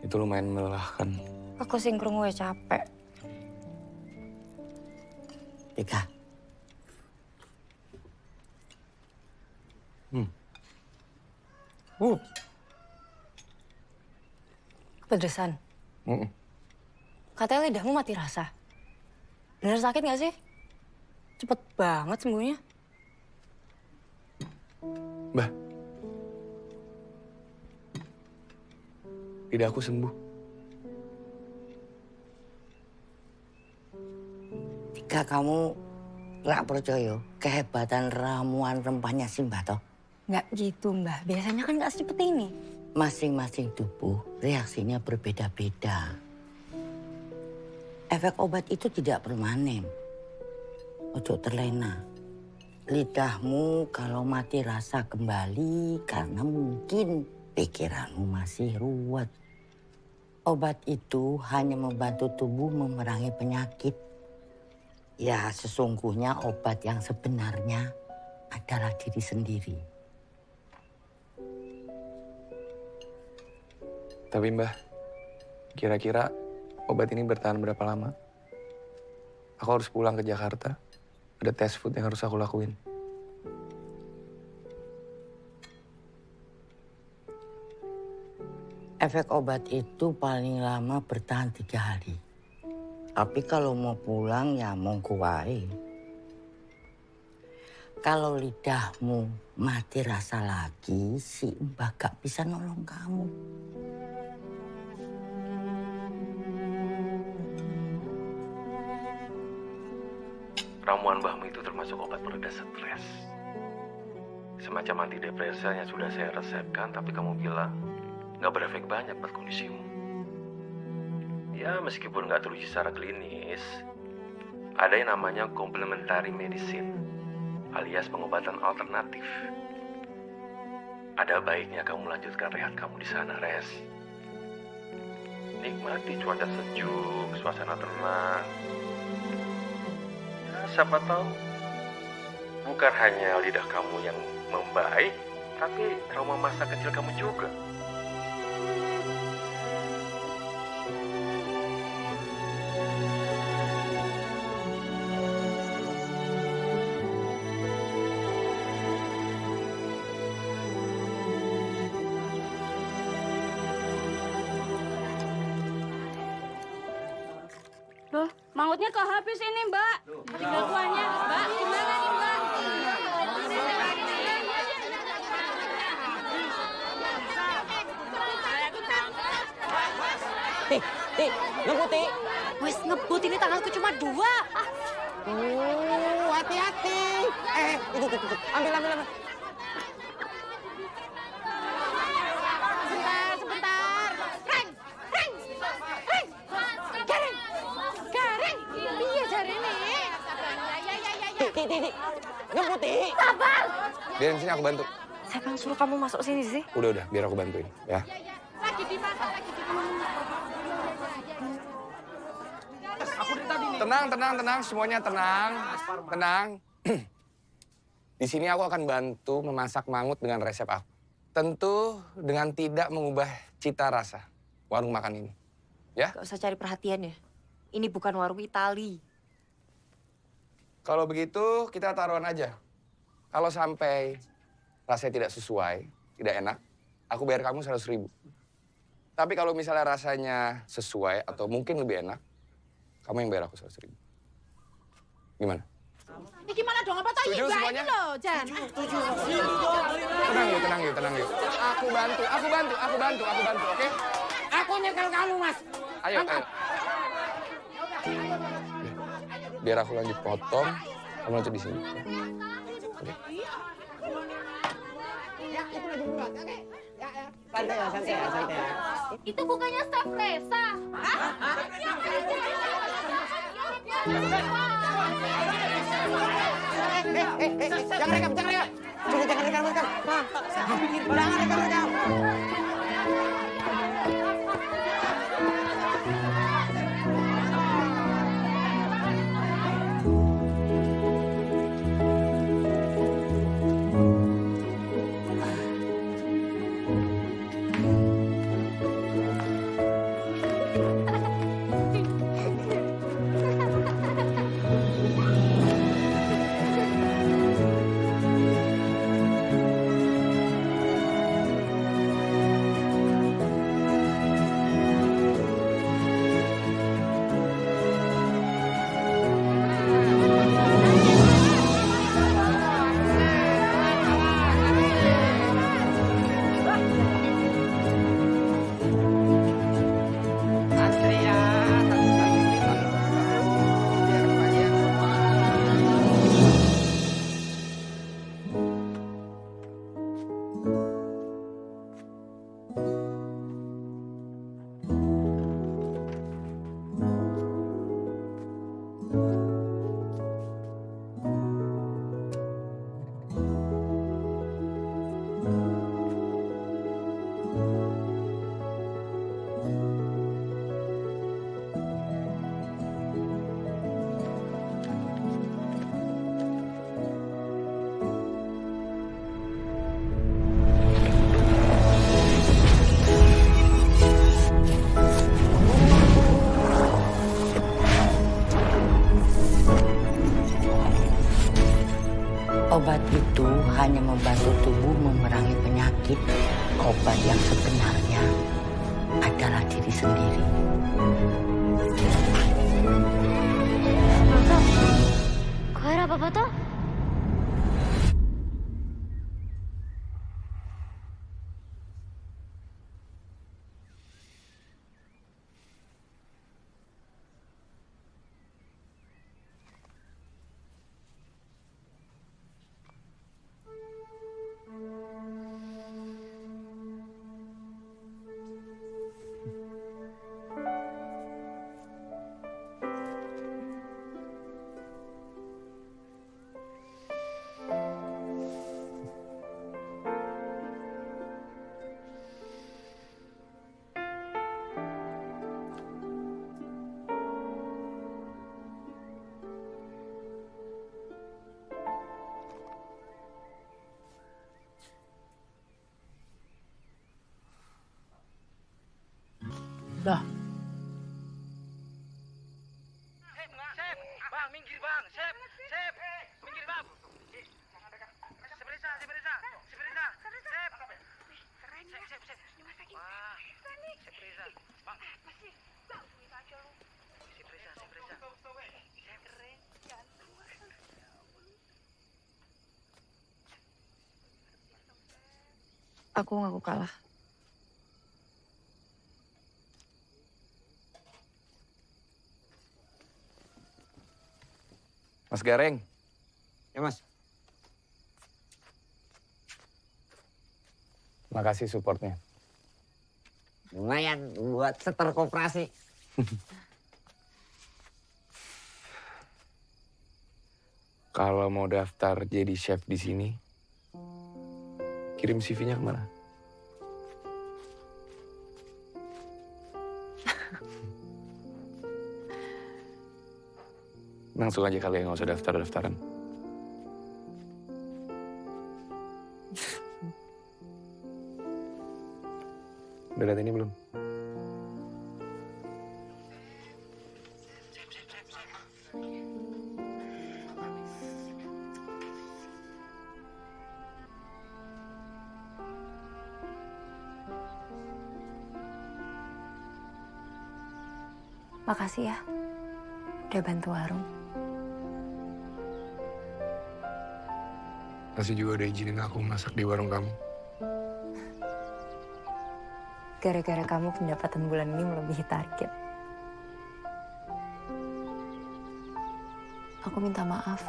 itu lumayan melelahkan. Aku sing krungu capek. Tika. Kepedesan. Katanya lidahmu mati rasa. Bener sakit gak sih? Cepet banget sembuhnya. Mbah. Lidah aku sembuh. Tika, kamu gak percaya kehebatan ramuan rempahnya Simbah toh? Nggak gitu, Mbak. Biasanya kan nggak seperti ini. Masing-masing tubuh reaksinya berbeda-beda. Efek obat itu tidak permanen. Ojo terlena. Lidahmu kalau mati rasa kembali karena mungkin pikiranmu masih ruwet. Obat itu hanya membantu tubuh memerangi penyakit. Ya, sesungguhnya obat yang sebenarnya adalah diri sendiri. Tapi Mbah, kira-kira obat ini bertahan berapa lama? Aku harus pulang ke Jakarta. Ada tes food yang harus aku lakuin. Efek obat itu paling lama bertahan 3 hari. Tapi kalau mau pulang ya monggo wae. Kalau lidahmu mati rasa lagi, si Mbah gak bisa nolong kamu. Ramuan mbahmu itu termasuk obat pereda stres. Semacam antidepresan yang sudah saya resepkan, tapi kamu bilang nggak berefek banyak buat kondisimu. Ya, meskipun nggak teruji secara klinis, ada yang namanya complementary medicine, alias pengobatan alternatif. Ada baiknya kamu melanjutkan rehat kamu di sana, Res. Nikmati cuaca sejuk, suasana tenang. Ya, siapa tahu bukan hanya lidah kamu yang membaik, tapi trauma masa kecil kamu juga. Loh, mangutnya kok habis ini, Mbak? Tinggal kuahnya. Mbak, gimana nih, Mbak? Ti, ngebut, Ti. Wes ngebut, ini tanggalku cuma 2. Hati-hati. Itu. Ambil. Sebentar. Reng. Garing. Iya, jari ini. Ti. Ngebut, Ti. Sabar. Biarin sini aku bantu. Siapa yang suruh kamu masuk sini sih? Udah, biar aku bantuin ya. Lagi dimasak, Tenang, semuanya tenang. Di sini aku akan bantu memasak mangut dengan resep aku. Tentu dengan tidak mengubah cita rasa warung makan ini. Ya? Gak usah cari perhatian ya. Ini bukan warung Itali. Kalau begitu kita taruhan aja. Kalau sampai rasanya tidak sesuai, tidak enak, aku bayar kamu 100.000. Tapi kalau misalnya rasanya sesuai atau mungkin lebih enak, kamu yang bayar aku 100.000. Gimana? Ini gimana dong? Apa tadi Setuju Mbak semuanya? ini loh, Jan? Setuju. Tenang yuk. Aku bantu, oke? Aku nyekel kamu, Mas. Ayo. Biar aku lanjut potong, kamu lanjut di sini. Oke? Santai ya. Itu bukannya Chef Reza. Jangan rekam. Sudah jangan rekam. Jangan rekam. hanya membantu tubuh memerangi penyakit. Obat yang sebenarnya adalah diri sendiri. Kok ada apa-apa toh? Dah. Bang, minggir bang. Sep, minggir bang. Seperisa. Sep. Wah, seperisa. Bang. Masih. Bang, bisa aja lu. Seperisa. Keren. Aku ngaku kalah. Mas Gareng. Ya, Mas. Makasih supportnya. Lumayan buat setor koperasi. Kalau mau daftar jadi chef di sini, kirim CV-nya kemana? Langsung aja kali ya, nggak usah daftar-daftaran. Udah lihat ini belum? Makasih ya, udah bantu warung. Masih juga udah izinin aku masak di warung kamu. Gara-gara kamu pendapatan bulan ini melebihi target. Aku minta maaf.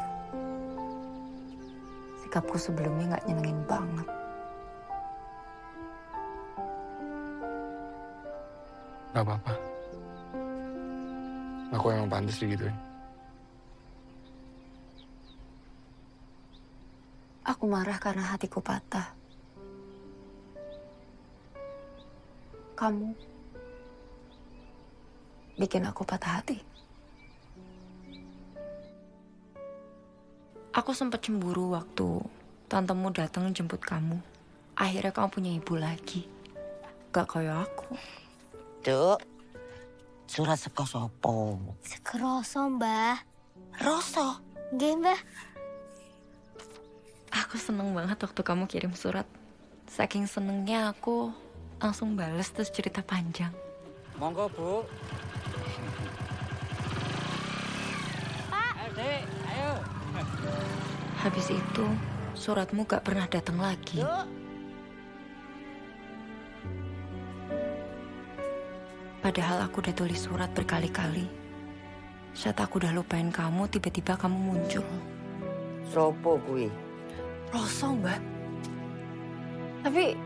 Sikapku sebelumnya nggak nyenengin banget. Gak apa-apa. Aku emang pantas digituin. Aku marah karena hatiku patah. Kamu bikin aku patah hati. Aku sempat cemburu waktu tantemu datang jemput kamu. Akhirnya kamu punya ibu lagi. Gak kayak aku. Duk, surat seko sopo? Sekeroso, Mbah. Roso? Nggih, Mbah. Aku seneng banget waktu kamu kirim surat. Saking senengnya aku langsung bales terus cerita panjang. Monggo, Bu. Pak. Dek, ayo. Habis itu suratmu gak pernah datang lagi. Padahal aku udah tulis surat berkali-kali. Saat aku udah lupain kamu, tiba-tiba kamu muncul. Sopo kuwi? Roso, Mbak. Tapi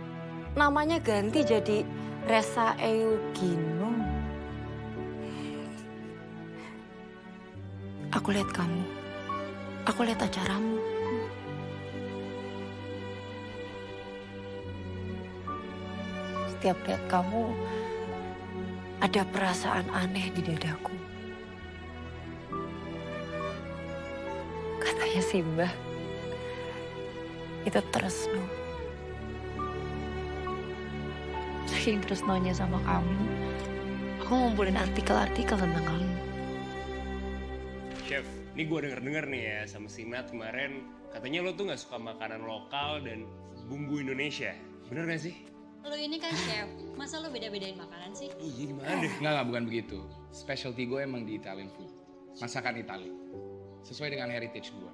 namanya ganti jadi Resa Eugino. Aku lihat kamu. Aku lihat acaramu. Setiap lihat kamu, ada perasaan aneh di dadaku. Katanya sih, Mbah, itu tresno. Saking tresnonya sama kamu, aku ngumpulin artikel-artikel tentang kamu. Chef, Ini gue denger-denger nih ya sama si Nat kemarin, katanya lo tuh gak suka makanan lokal dan bumbu Indonesia. Bener gak sih? Lo ini kan chef, masa lo beda-bedain makanan sih? Iya gimana deh? Enggak, bukan begitu. Specialty gue emang di Italian food. Masakan Itali. Sesuai dengan heritage gue.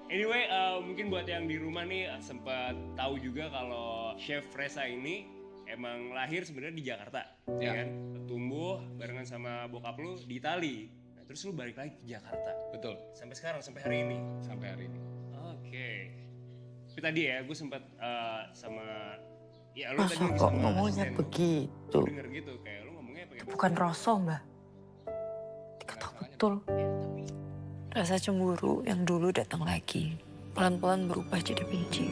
Anyway, mungkin buat yang di rumah nih sempat tahu juga kalau Chef Reza ini emang lahir sebenarnya di Jakarta, ya kan? Tumbuh barengan sama bokap lu di Itali. Nah, terus lu balik lagi ke Jakarta. Betul. Sampai sekarang, sampai hari ini. Sampai hari ini. Oke. Tapi tadi ya, gue sempat sama ya lu Masa tadi lagi kok sama ngomongnya asisten lu. begitu? Gue denger gitu, kayak lu ngomongnya pakai Bukan rasa, Mbak. Diketok betul. Rasa cemburu yang dulu datang lagi. Pelan-pelan berubah jadi benci.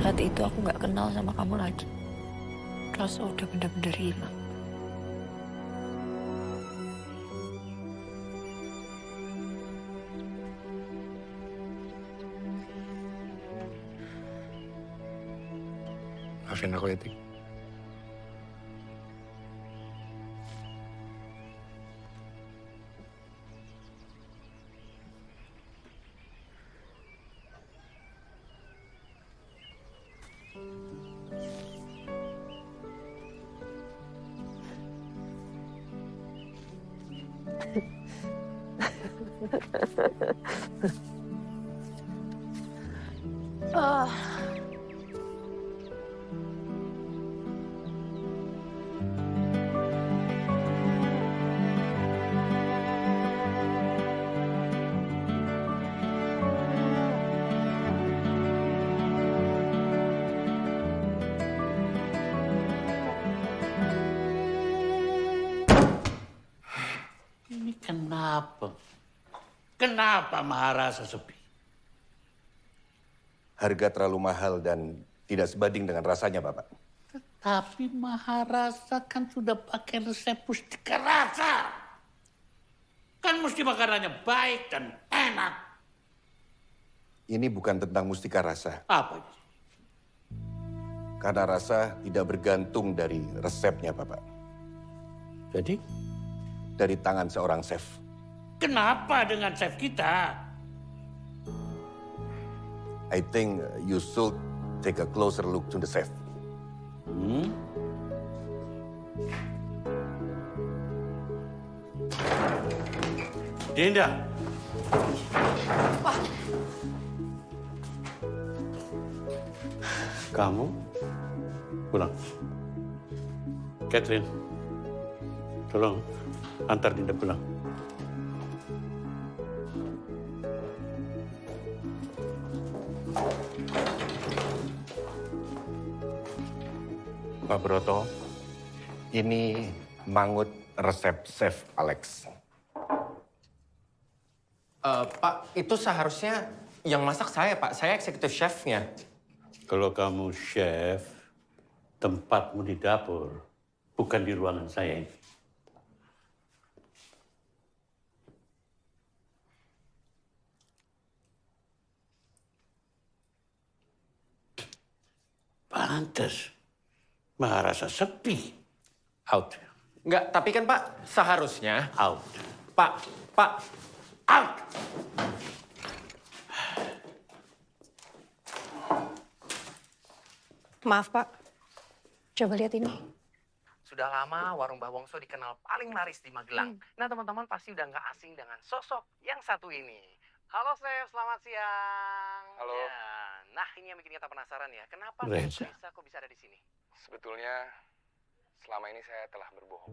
Saat itu aku gak kenal sama kamu lagi. Rasa udah bener-bener hilang. Maafin aku ya, Tik. Ini kenapa? Kenapa Maharasa sepi? Harga terlalu mahal dan tidak sebanding dengan rasanya, Bapak. Tapi Maharasa kan sudah pakai resep Mustika Rasa. Kan mesti makanannya baik dan enak. Ini bukan tentang mustika rasa. Apa itu? Karena rasa tidak bergantung dari resepnya, Bapak. Jadi? Dari tangan seorang chef. Kenapa dengan chef kita? I think you should take a closer look to the chef. Dinda. Kamu pulang. Catherine, tolong antar Dinda pulang. Pak Broto, ini mangut resep Chef Alex. Pak, itu seharusnya yang masak saya, Pak. Saya eksekutif chefnya. Kalau kamu chef, tempatmu di dapur, bukan di ruangan saya. Pantes. Maharasa sepi. Out. Enggak, tapi kan Pak, seharusnya... Out. Pak, out! Maaf, Pak. Coba lihat ini. Sudah lama warung Mbah Wongso dikenal paling laris di Magelang. Nah, teman-teman pasti udah nggak asing dengan sosok yang satu ini. Halo, Chef. Selamat siang. Halo. Ya, nah, ini yang bikin kita penasaran ya. Kenapa Reza. kok bisa ada di sini? Sebetulnya selama ini saya telah berbohong.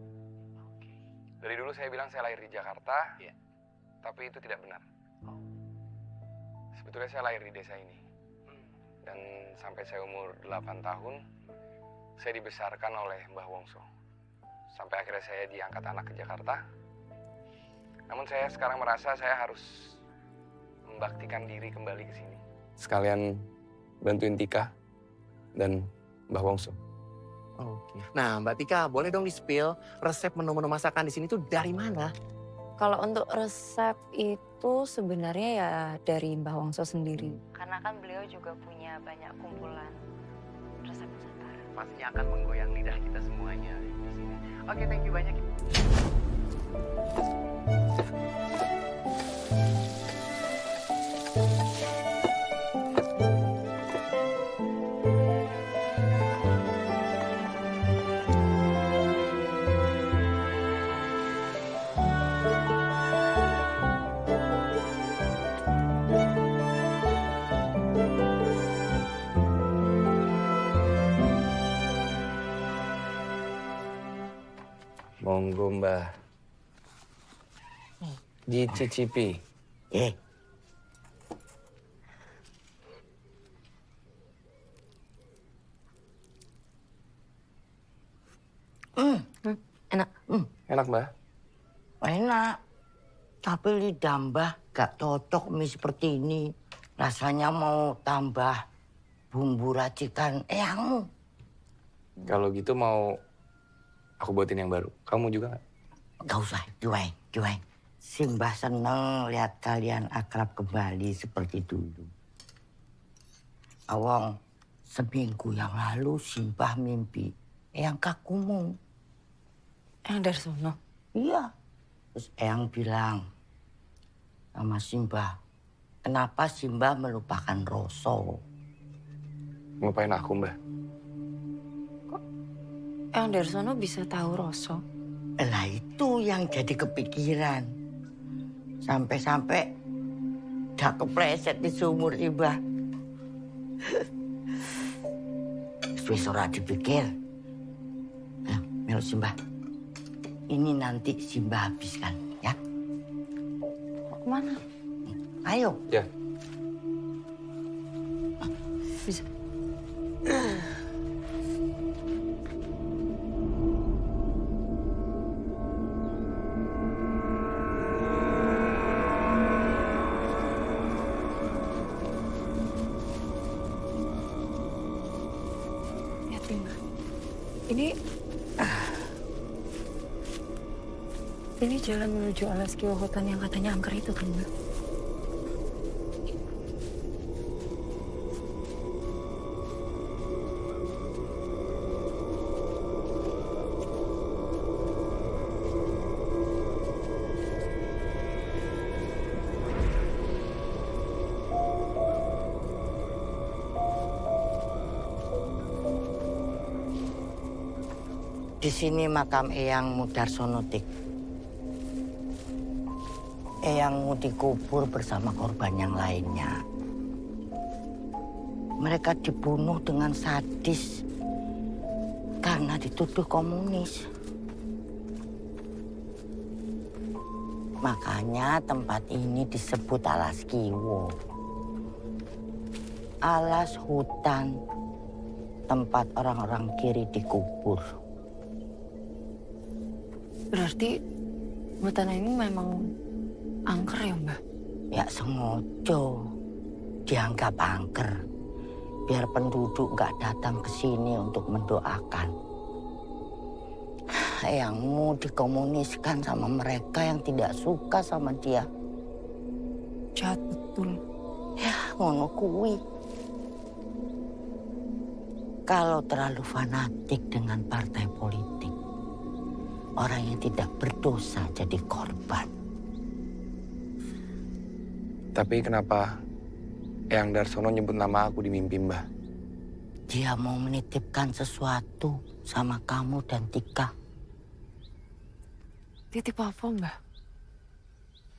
Dari dulu saya bilang saya lahir di Jakarta, tapi itu tidak benar. Sebetulnya saya lahir di desa ini. Dan sampai saya umur 8 tahun, saya dibesarkan oleh Mbah Wongso. Sampai akhirnya saya diangkat anak ke Jakarta. Namun saya sekarang merasa saya harus membaktikan diri kembali ke sini. Sekalian bantuin Tika dan Mbah Wongso. Oke. Nah, Mbak Tika, boleh dong di-spill resep menu-menu masakan di sini tuh dari mana? Kalau untuk resep itu sebenarnya ya dari Mbah Wongso sendiri. Karena kan beliau juga punya banyak kumpulan resep Nusantara. pastinya akan menggoyang lidah kita semuanya di sini. Oke, thank you banyak. Monggo, Mbah. Dicicipi. Enak. Enak, Mbah. Enak. Tapi lidah Mbah gak cocok mie seperti ini. Rasanya mau tambah bumbu racikan eyangmu. Kalau gitu mau aku buatin yang baru. Kamu juga nggak? Gak usah, Juweng. Simbah seneng lihat kalian akrab kembali seperti dulu. Awang, seminggu yang lalu Simbah mimpi eyang kakumu. Eyang Darsono? Iya. Terus eyang bilang sama Simbah, kenapa Simbah melupakan Roso? Ngelupain aku, Mbah? Eyang Darsono bisa tahu Roso? Lah itu yang jadi kepikiran. Sampai-sampai dah kepleset di sumur Simbah. Wis ora dipikir. Nah, melu Simbah. Ini nanti Simbah habiskan, ya. Kemana? Ayo. Ya. Bisa. Ini jalan menuju alas Kiwohotan yang katanya angker itu kan, Mbak? Di sini makam Eyangmu Darsono, Tik. Eyangmu dikubur bersama korban yang lainnya. Mereka dibunuh dengan sadis karena dituduh komunis. Makanya tempat ini disebut Alas Kiwo. Alas hutan, tempat orang-orang kiri dikubur. Berarti hutan ini memang angker ya, Mbak? Ya sengojo dianggap angker. Biar penduduk nggak datang ke sini untuk mendoakan. Eyangmu dikomuniskan sama mereka yang tidak suka sama dia. Jahat betul. Ya, ngono kuwi. Kalau terlalu fanatik dengan partai politik, orang yang tidak berdosa jadi korban. Tapi kenapa Eyang Darsono nyebut nama aku di mimpi, Mbah? Dia mau menitipkan sesuatu sama kamu dan Tika. Titip apa, Mbah?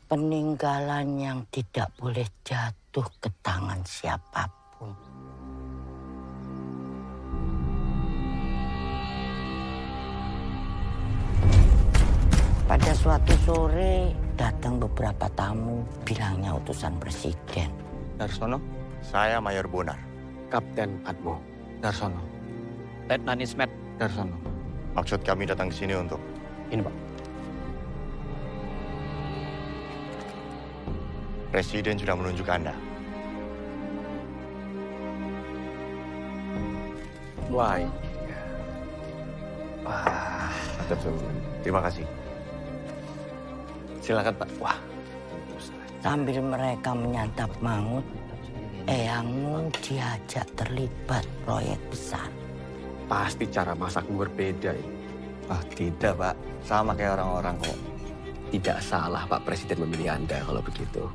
Peninggalan yang tidak boleh jatuh ke tangan siapapun. Pada suatu sore datang beberapa tamu, bilangnya utusan presiden. Darsono? Saya Mayor Bonar. Kapten Atmo Darsono. Letnan Ismet Darsono. Maksud kami datang ke sini untuk... Ini, Pak. Presiden sudah menunjuk Anda. Wah. Wah, terima kasih. Silakan, Pak. Wah. Sambil mereka menyantap mangut, eyangmu diajak terlibat proyek besar. Pasti cara masakmu berbeda ini. Ah, tidak, Pak. Sama kayak orang-orang kok. Tidak salah Pak Presiden memilih Anda kalau begitu.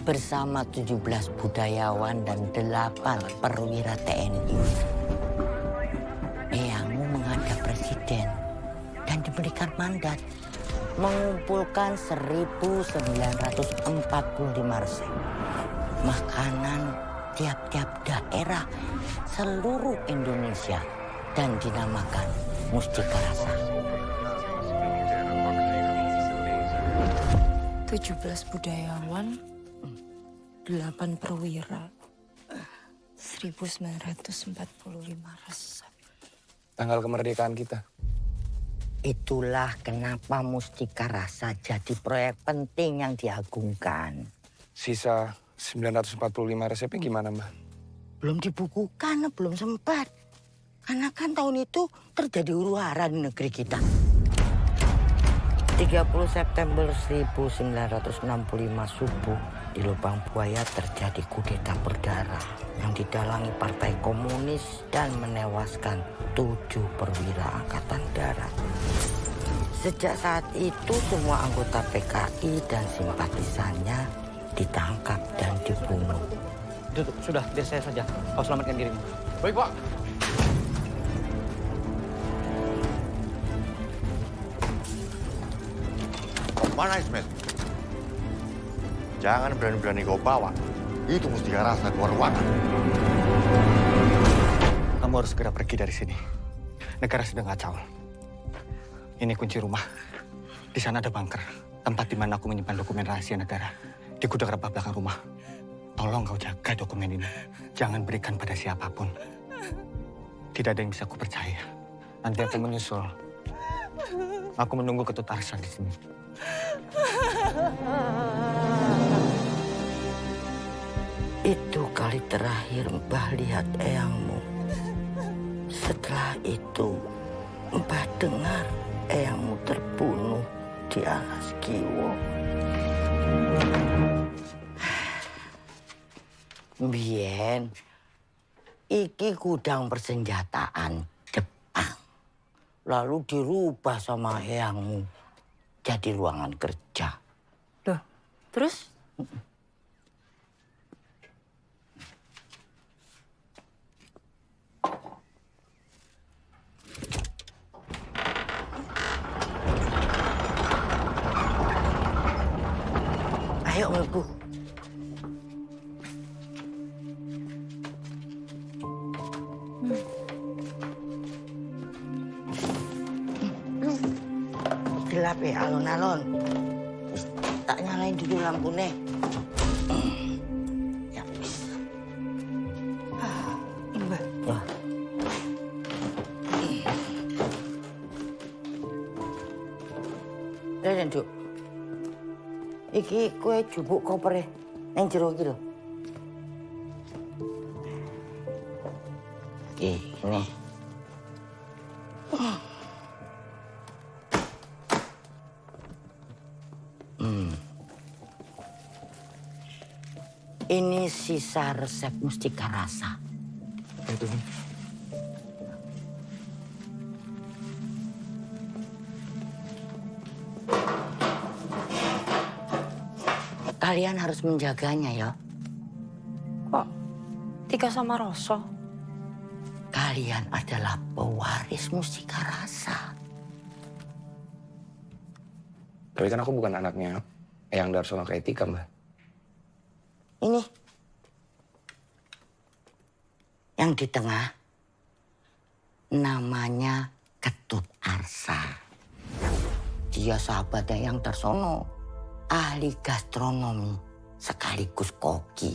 Bersama 17 budayawan dan 8 perwira TNI. Eyangmu menghadap Presiden dan diberikan mandat mengumpulkan 1.945 resep. Makanan tiap-tiap daerah seluruh Indonesia dan dinamakan Mustika Rasa. 17 budayawan, 8 perwira, 1945 resep. Tanggal kemerdekaan kita. Itulah kenapa Mustika Rasa jadi proyek penting yang diagungkan. Sisa 945 resepnya gimana, Mbak? Belum dibukukan, belum sempat. Karena kan tahun itu terjadi huru-hara di negeri kita. 30 September 1965 subuh, di Lubang Buaya terjadi kudeta berdarah yang didalangi Partai Komunis dan menewaskan 7 perwira Angkatan Darat. Sejak saat itu semua anggota PKI dan simpatisannya ditangkap dan dibunuh. Sudah, biar saya saja. Kau selamatkan dirimu. Baik, Pak. Mana Ismail? Jangan berani-berani kau bawa. Itu Mustika Rasa keluar ruangan. Kamu harus segera pergi dari sini. Negara sedang kacau. Ini kunci rumah. Di sana ada bunker. Tempat di mana aku menyimpan dokumen rahasia negara. Di gudang rebah belakang rumah. Tolong kau jaga dokumen ini. Jangan berikan pada siapapun. Tidak ada yang bisa aku percaya. Nanti aku menyusul. Aku menunggu Ketut Arsan di sini. Itu kali terakhir Mbah lihat eyangmu. Setelah itu, Mbah dengar eyangmu terbunuh di Alas Kiwo. Bien, iki gudang persenjataan Jepang. Lalu dirubah sama eyangmu jadi ruangan kerja. Loh, terus? Ayo, Ibu. Gelap ya, alon-alon. Tak nyalain dulu lampunya. Ya, wis. Mbak. Wah. Rene, Duk. Iki kue jupuk kopere nang jero iki lho. Ini. Ini sisa resep Mustika Rasa. Itu. Kalian harus menjaganya ya. Kok Tika sama Roso? Kalian adalah pewaris Mustika Rasa. Tapi kan aku bukan anaknya Eyang Darsono kayak Tika, Mbak. Ini. Yang di tengah. Namanya Ketut Arsa. Dia sahabatnya Eyang Darsono. Ahli gastronomi sekaligus koki.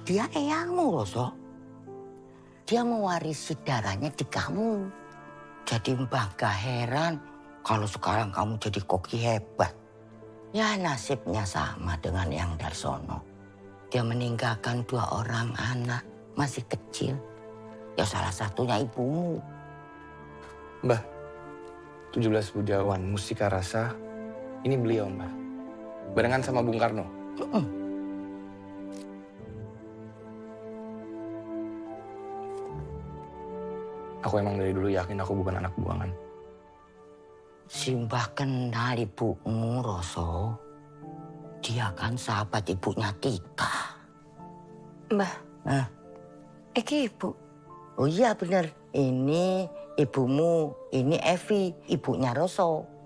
Dia eyangmu, Roso. Dia mewarisi darahnya di kamu. Jadi Mbah gak heran kalau sekarang kamu jadi koki hebat. Ya nasibnya sama dengan Eyang Darsono. Dia meninggalkan 2 orang anak masih kecil. Ya salah satunya ibumu. Mbah, 17 budayawan Mustika Rasa, ini beliau, Mbah. Barengan sama Bung Karno. Aku emang dari dulu yakin aku bukan anak buangan. Simbah kenal ibumu, Roso. Dia kan sahabat ibunya Tika. Mbah, Hah? Iki ibu. Oh iya bener, ini ibumu, ini Evi, ibunya Roso.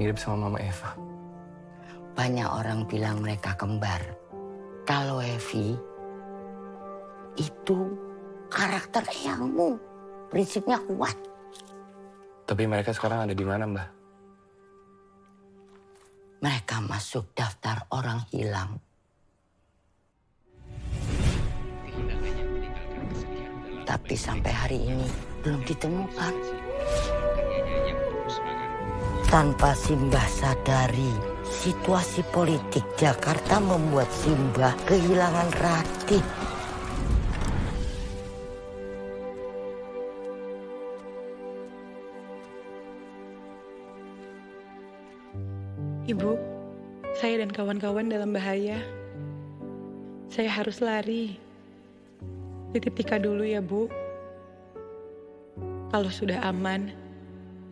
Mirip sama Mama Eva. Banyak orang bilang mereka kembar. Kalau Evi, itu karakter eyangmu. Prinsipnya kuat. Tapi mereka sekarang ada di mana, Mbah? Mereka masuk daftar orang hilang. Tapi sampai hari ini belum ditemukan. Tanpa Simbah sadari, situasi politik Jakarta membuat Simbah kehilangan Ratih. Ibu, saya dan kawan-kawan dalam bahaya. Saya harus lari. Titip Tika dulu ya, Bu. Kalau sudah aman,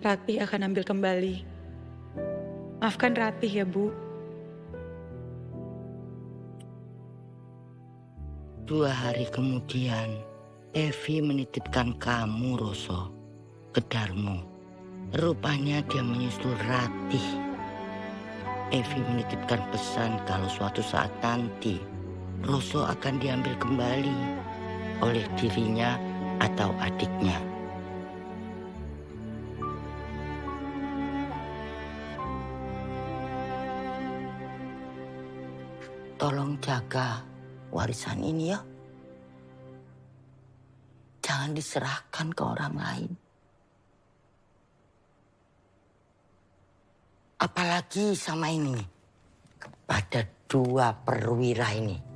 Ratih akan ambil kembali. Maafkan Ratih ya, Bu. 2 hari kemudian, Evi menitipkan kamu, Roso, ke Darmo. Rupanya dia menyusul Ratih. Evi menitipkan pesan kalau suatu saat nanti Roso akan diambil kembali oleh dirinya atau adiknya. Tolong jaga warisan ini ya. Jangan diserahkan ke orang lain. Apalagi sama ini, kepada 2 perwira ini.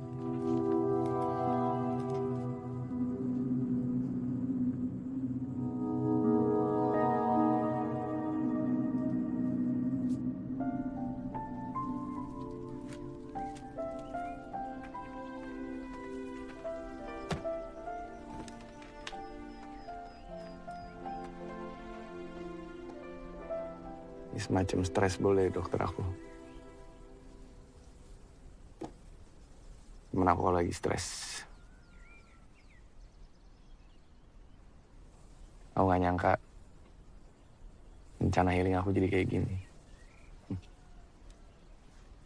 Ini semacam stres boleh dokter aku. Cuman aku lagi stres. Aku gak nyangka rencana healing aku jadi kayak gini.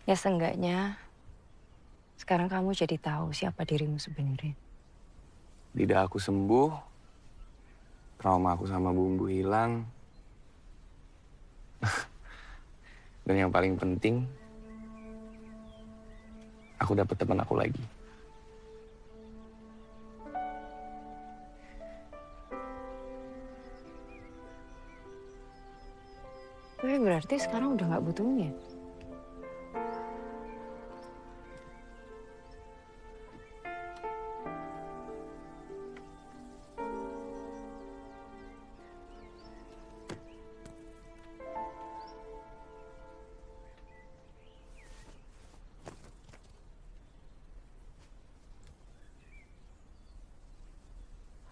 Ya seenggaknya sekarang kamu jadi tahu siapa dirimu sebenarnya. Lidah aku sembuh, trauma aku sama bumbu hilang. Dan yang paling penting, aku dapet teman aku lagi. Berarti sekarang udah nggak butuhnya.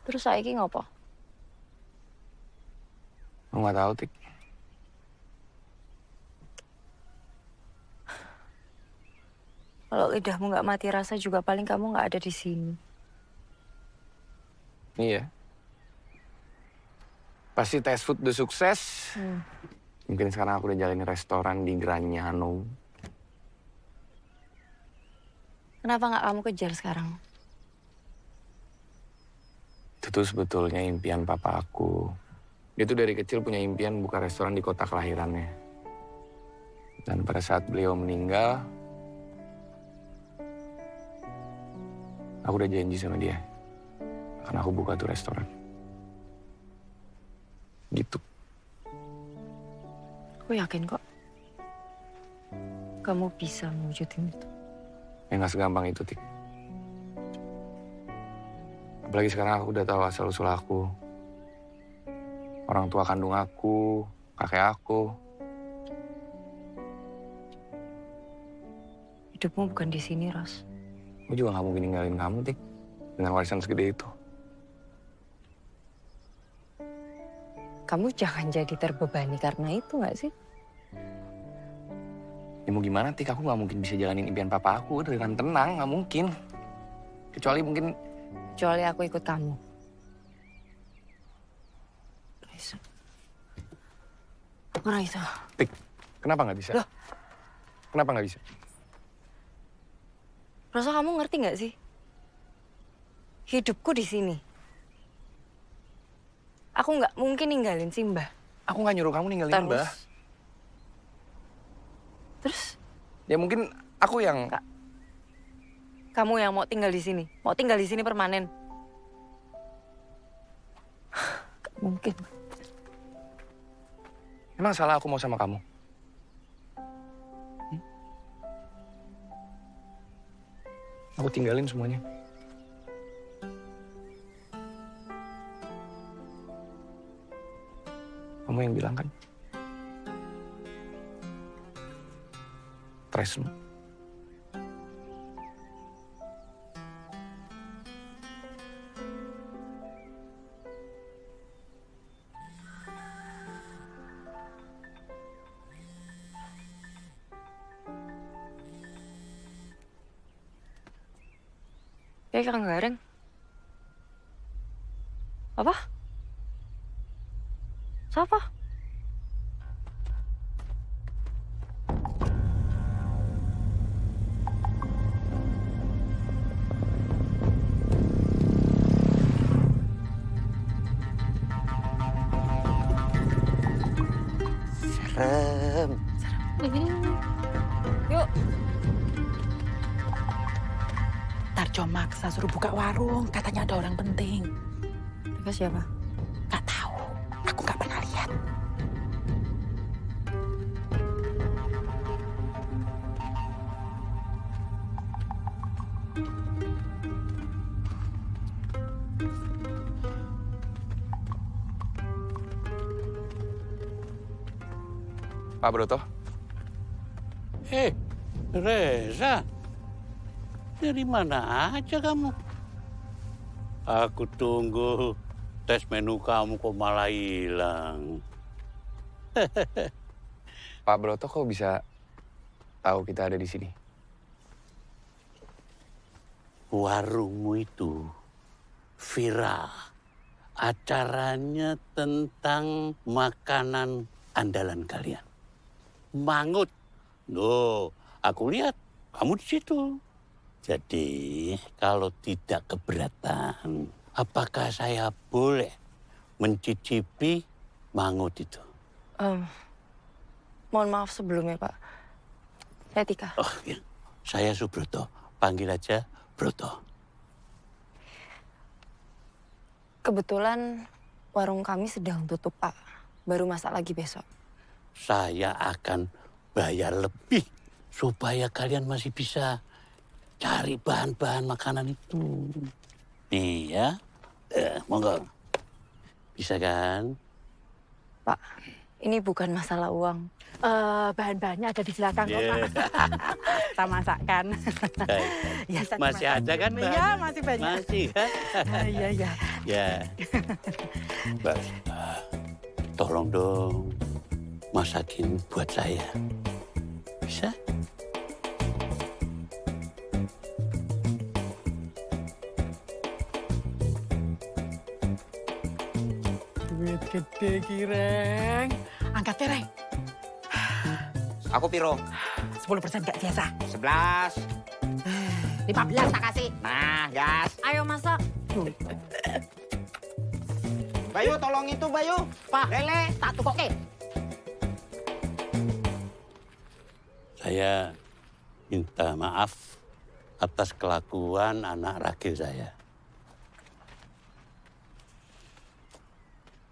Terus saiki ngopo? Aku nggak tahu, Tik. Kalau lidahmu nggak mati rasa juga paling kamu nggak ada di sini. Iya. Pasti tes food udah sukses. Mungkin sekarang aku udah jalanin restoran di Granyano. Kenapa nggak kamu kejar sekarang? Itu tuh sebetulnya impian papa aku. Dia tuh dari kecil punya impian buka restoran di kota kelahirannya. Dan pada saat beliau meninggal, aku udah janji sama dia. Akan aku buka tuh restoran. Gitu. Aku yakin kok. Kamu bisa mewujudin itu. Ya nggak segampang itu, Tik. Apalagi sekarang aku udah tahu asal-usul aku. Orang tua kandung aku, kakek aku. Hidupmu bukan di sini, Ros. Gue juga gak mungkin ninggalin kamu, Tik. Dengan warisan segede itu. Kamu jangan jadi terbebani karena itu nggak sih? Ya mau gimana, Tik? Aku gak mungkin bisa jalanin impian papa aku dengan tenang, gak mungkin. Kecuali mungkin... Kecuali aku ikut kamu. Raisa. Tik, kenapa gak bisa? Loh. Kenapa gak bisa? Rasa kamu ngerti nggak sih? Hidupku di sini. Aku nggak mungkin ninggalin Simba. Aku nggak nyuruh kamu ninggalin Mbah. Terus? Ya mungkin aku yang... Kamu yang mau tinggal di sini? Mau tinggal di sini permanen? Gak mungkin. Emang salah aku mau sama kamu? Aku tinggalin semuanya. Kamu yang bilang kan? Tresno. Kang Gareng. Apa? Siapa? Serem. Yuk. Tarjo maksa suruh buka warung, katanya ada orang penting. Mereka siapa? Gak tahu, aku gak pernah lihat. Pak Broto. Reza. Dari mana aja kamu? Aku tunggu tes menu kamu kok malah hilang. Pak Broto kok bisa tahu kita ada di sini? Warungmu itu viral. Acaranya tentang makanan andalan kalian. Mangut. Loh, aku lihat kamu di situ. Jadi, kalau tidak keberatan, apakah saya boleh mencicipi mangut itu? Mohon maaf sebelumnya, Pak. Saya Tika. Oh, ya. Saya Subroto. Panggil aja Broto. Kebetulan warung kami sedang tutup, Pak. Baru masak lagi besok. Saya akan bayar lebih supaya kalian masih bisa cari bahan-bahan makanan itu. Nih ya, monggo. Bisa kan? Pak, ini bukan masalah uang. Bahan-bahannya ada di belakang kok, Pak. Kita masakkan. Ya, masih ada kan, Mbak? Iya, masih banyak. Masih kan? Iya, iya. Ya. Mbak, tolong dong masakin buat saya. Bisa? Duit gede, Kireng. Angkat, Kireng. Aku piro? 10% gak biasa. 11. 15 tak kasih. Nah, gas. Ayo masak. Bayu, tolong itu, Bayu. Pak, Lele. tak tukoke. Saya minta maaf atas kelakuan anak ragil saya.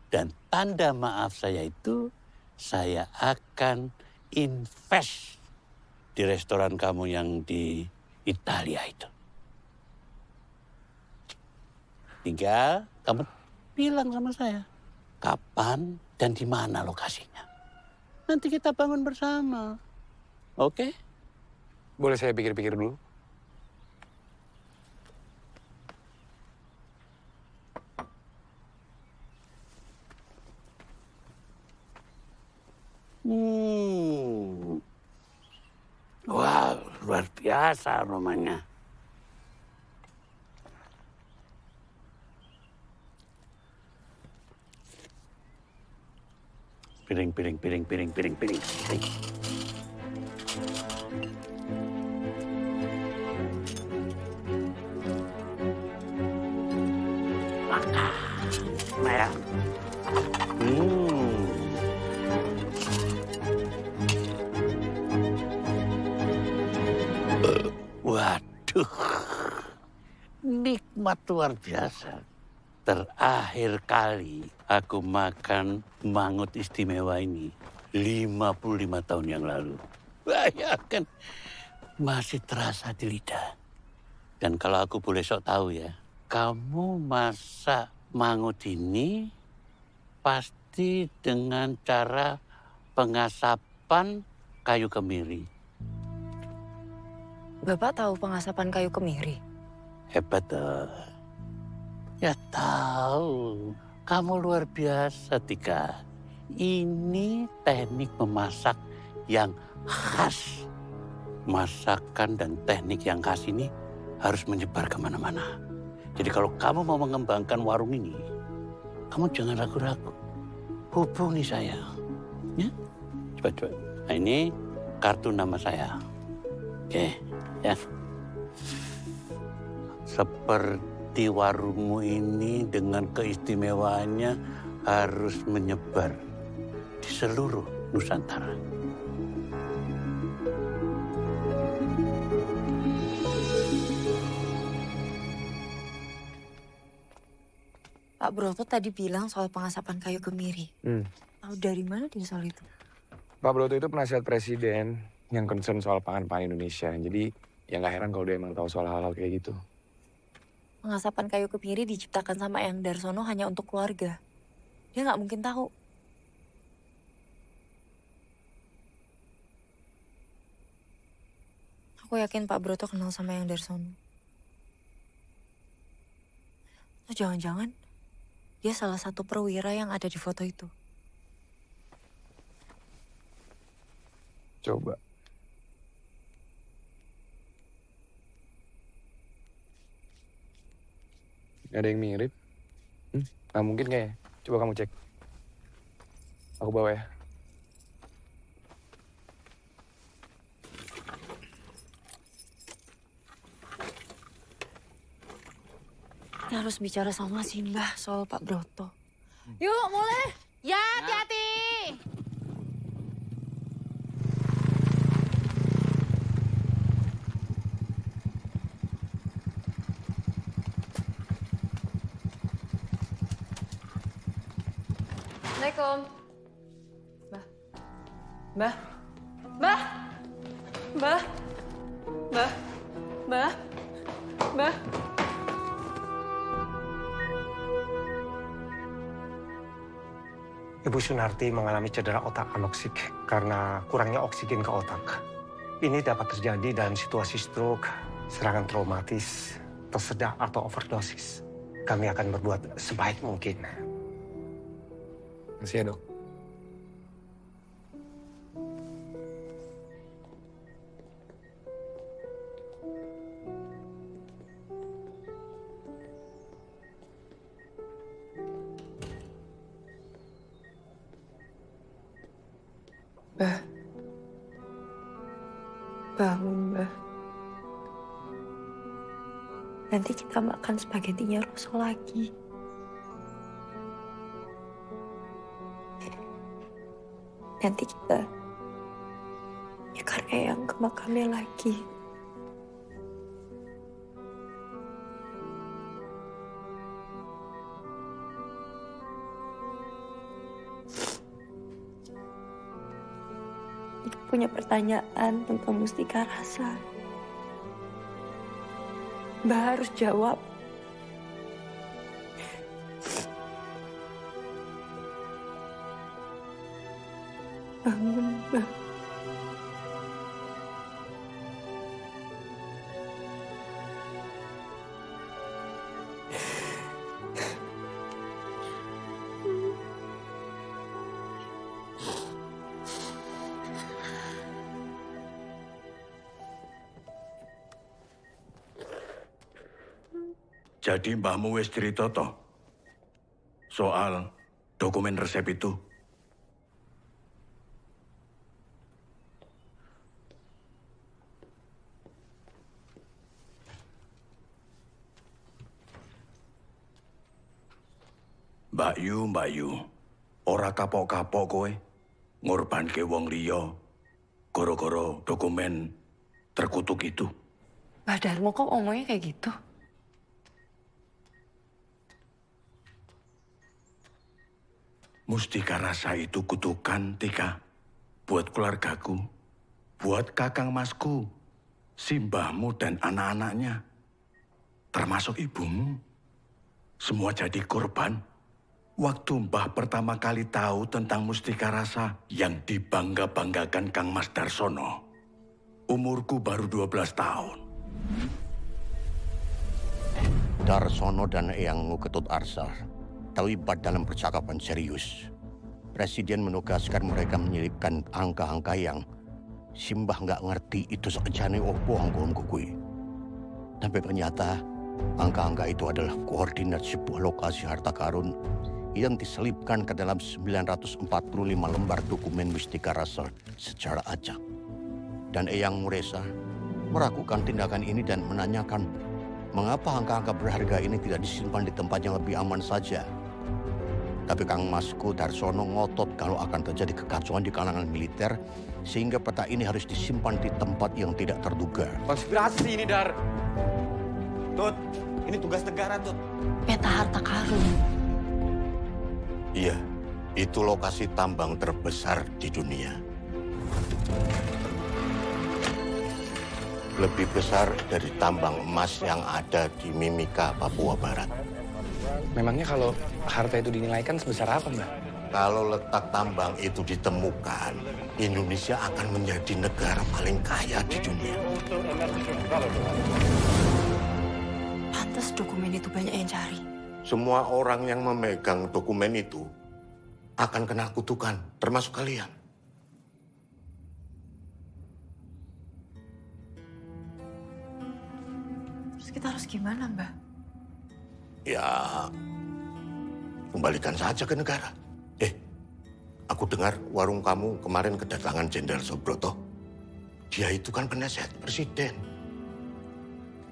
Dan tanda maaf saya itu, saya akan invest di restoran kamu yang di Italia itu. Tinggal kamu bilang sama saya kapan dan di mana lokasinya. Nanti kita bangun bersama. Oke? Boleh saya pikir-pikir dulu? Wah, luar biasa aromanya. Piring. Maya. Waduh, nikmat luar biasa. Terakhir kali aku makan mangut istimewa ini 55 tahun yang lalu. Bayangkan, masih terasa di lidah. Dan kalau aku boleh sok tahu ya, kamu masak mangut ini pasti dengan cara pengasapan kayu kemiri. Bapak tahu pengasapan kayu kemiri? Hebat toh. Ya tahu. Kamu luar biasa, Tika. Ini teknik memasak yang khas. Masakan dan teknik yang khas ini harus menyebar kemana-mana. Jadi kalau kamu mau mengembangkan warung ini, kamu jangan ragu-ragu. Hubungi saya. Ya? Coba. Nah, ini kartu nama saya. Oke, ya. Seperti warungmu ini dengan keistimewaannya harus menyebar di seluruh Nusantara. Pak Broto tadi bilang soal pengasapan kayu kemiri. Tahu dari mana dia soal itu? Pak Broto itu penasihat presiden yang concern soal pangan Indonesia. Jadi ya nggak heran kalau dia emang tahu soal hal-hal kayak gitu. Pengasapan kayu kemiri diciptakan sama Eyang Darsono hanya untuk keluarga. Dia nggak mungkin tahu. Aku yakin Pak Broto kenal sama Eyang Darsono. Atau jangan-jangan dia salah satu perwira yang ada di foto itu. Coba. Ada yang mirip? Nggak mungkin kayaknya. Coba kamu cek. Aku bawa ya. Kita harus bicara sama Simbah soal Pak Broto. Yuk, mulai. Ya, hati-hati. Assalamualaikum. Mbah. Mbah. Mbah. Mbah. Mbah. Mbah. Mbah. Ibu Sunarti mengalami cedera otak anoksik karena kurangnya oksigen ke otak. Ini dapat terjadi dalam situasi stroke, serangan traumatis, tersedak atau overdosis. Kami akan berbuat sebaik mungkin. Makasih ya, Dok. Mbah. Bangun, Mbah. Nanti kita makan spaghettinya Roso lagi. Nanti kita nyekar Eyang ke makamnya lagi. Jika punya pertanyaan tentang Mustika Rasa, Mbak harus jawab. Bangun, Mbak. Jadi mbahmu wis cerita toh soal dokumen resep itu? Mbak Yu, ora kapok-kapok kowe ngorbanke wong liya gara-gara dokumen terkutuk itu. Mbak Darmo kok ngomongnya kayak gitu? Mustika Rasa itu kutukan, Tika. Buat keluargaku, buat kakang masku, simbahmu dan anak-anaknya. Termasuk ibumu. Semua jadi korban. Waktu Mbah pertama kali tahu tentang Mustika Rasa yang dibangga-banggakan Kang Mas Darsono, umurku baru 12 tahun. Darsono dan Eyangmu Ketut Arsa terlibat dalam percakapan serius. Presiden menugaskan mereka menyelipkan angka-angka yang Simbah nggak ngerti itu sekejane opo angka-angka kuwi. Tapi ternyata angka-angka itu adalah koordinat sebuah lokasi harta karun yang diselipkan ke dalam 945 lembar dokumen Mustika Rasa secara acak. Dan Eyang Muresa melakukan tindakan ini dan menanyakan mengapa angka-angka berharga ini tidak disimpan di tempat yang lebih aman saja. Tapi Kang Masku Darsono ngotot kalau akan terjadi kekacauan di kalangan militer, sehingga peta ini harus disimpan di tempat yang tidak terduga. Konspirasi ini, Dar. Tut, ini tugas negara, Tut. Peta harta karun. Iya, itu lokasi tambang terbesar di dunia. Lebih besar dari tambang emas yang ada di Mimika, Papua Barat. Memangnya kalau harta itu dinilaikan sebesar apa, Mbak? Kalau letak tambang itu ditemukan, Indonesia akan menjadi negara paling kaya di dunia. Pantas dokumen itu banyak yang cari. Semua orang yang memegang dokumen itu akan kena kutukan, termasuk kalian. Terus kita harus gimana, Mbak? Ya, kembalikan saja ke negara. Aku dengar warung kamu kemarin kedatangan Jenderal Subroto. Dia itu kan penasihat presiden.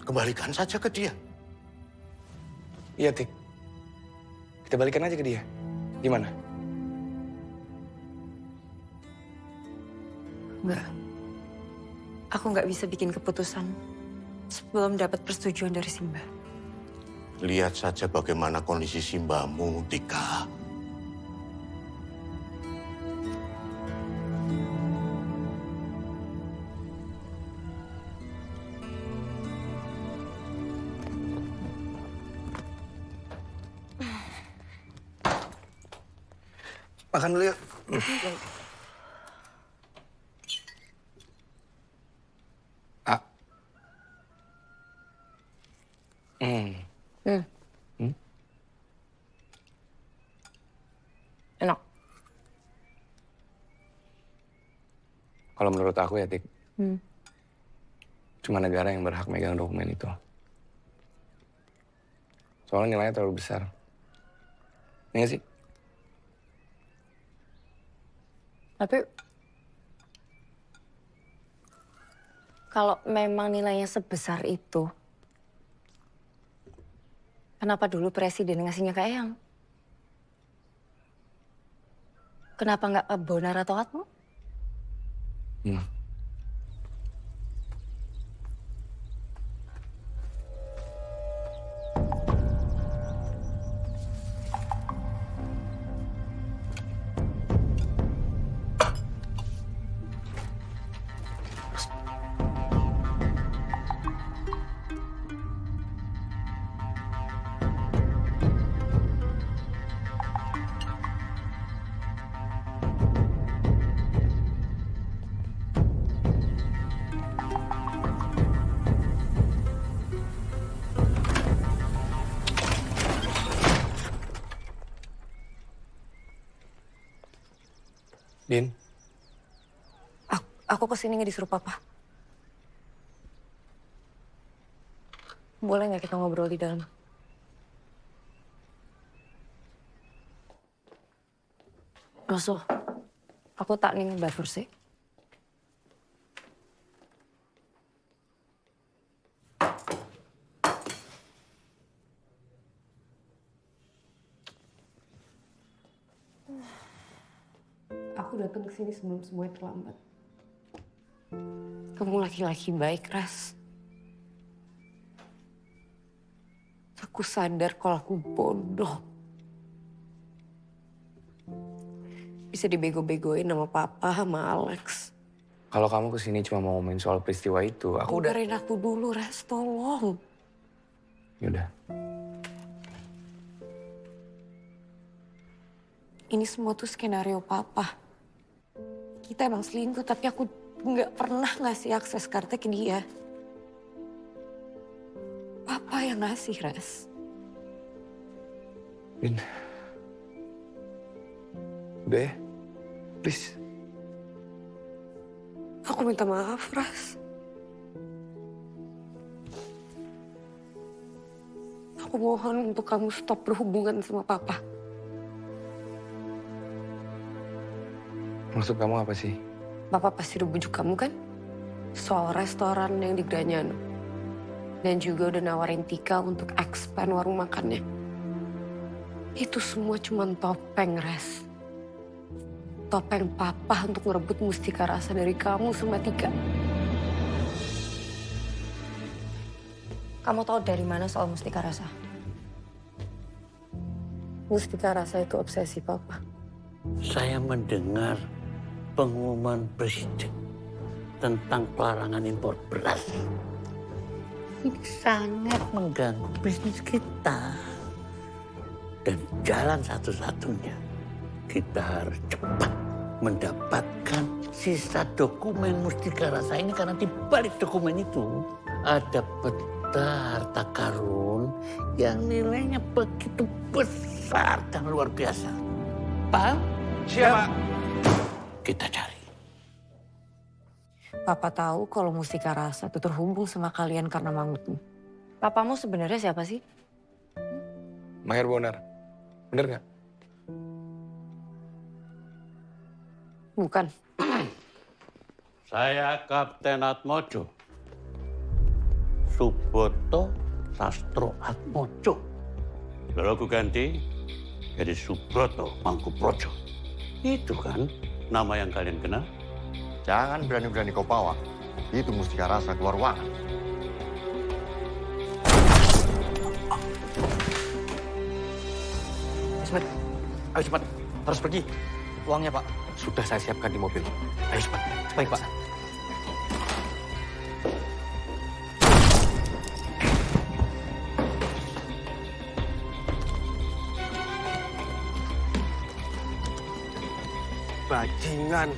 Kembalikan saja ke dia. Iya, Tik. Kita balikan aja ke dia. Gimana? Enggak. Aku nggak bisa bikin keputusan sebelum dapat persetujuan dari Simbah. Lihat saja bagaimana kondisi Simbahmu, Tika. Makan dulu yuk. Enak. Kalau menurut aku ya, Tik, cuma negara yang berhak megang dokumen itu. Soalnya nilainya terlalu besar. Iya nggak sih? Tapi kalau memang nilainya sebesar itu, kenapa dulu presiden ngasihnya ke Eyang? Kenapa nggak ke Bonar atau Atmo? Din? Aku kesini nggak disuruh papa. Boleh nggak kita ngobrol di dalam? Rasul, aku tak ingin berfungsi. Aku datang ke sini sebelum semuanya terlambat. Kamu laki-laki baik, Ras. Aku sadar kalau aku bodoh. Bisa dibego-begoin sama papa, sama Alex. Kalau kamu kesini cuma mau ngomongin soal peristiwa itu, aku udah... Dengerin aku dulu, Ras. Tolong. Yaudah. Ini semua tuh skenario papa. Kita emang selingkuh, tapi aku nggak pernah ngasih akses kartu ke dia. Papa yang ngasih, Ras. Din. Udah ya? Please. Aku minta maaf, Ras. Aku mohon untuk kamu stop berhubungan sama papa. Maksud kamu apa sih? Papa pasti udah bujuk kamu kan? Soal restoran yang di Granyano. Dan juga udah nawarin Tika untuk expand warung makannya. Itu semua cuma topeng, Res. Topeng papa untuk ngerebut Mustika Rasa dari kamu sama Tika. Kamu tahu dari mana soal Mustika Rasa? Mustika Rasa itu obsesi papa. Saya mendengar pengumuman presiden tentang pelarangan impor beras. Ini sangat mengganggu bisnis kita. Dan jalan satu-satunya, kita harus cepat mendapatkan sisa dokumen Mustika Rasa ini. Karena di balik dokumen itu ada peta harta karun yang nilainya begitu besar dan luar biasa. Paham? Siapa? Kita cari. Papa tahu kalau Mustika Rasa itu terhubung sama kalian karena mangutmu. Papamu sebenarnya siapa sih? Maher Bonar. Bener nggak? Bukan. Saya Kapten Atmojo. Suboto Sastro Atmojo. Kalau aku ganti jadi Subroto Mangkuprojo. Itu kan nama yang kalian kenal? Jangan berani-berani kau bawa. Itu Mustika Rasa keluar ruangan. Cepat. Ayo cepat. Harus pergi. Uangnya, Pak. Sudah saya siapkan di mobil. Ayo cepat. Baik, Pak. Bajingan.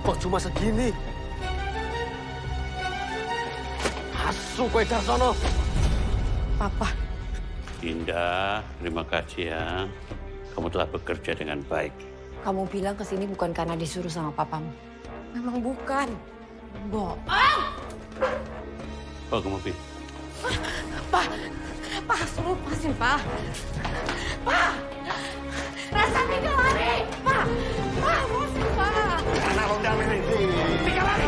Kok cuma segini? Asu kowe Darsono. Papa. Dinda, terima kasih ya. Kamu telah bekerja dengan baik. Kamu bilang kesini bukan karena disuruh sama papamu. Memang bukan. Bohong. Bawa ke mobil. Pak, Pak, suruh lepasin, Pak. Pak, Rasa Tika lari. Pak, musik, Pak. Anak londa ini. Tika lari.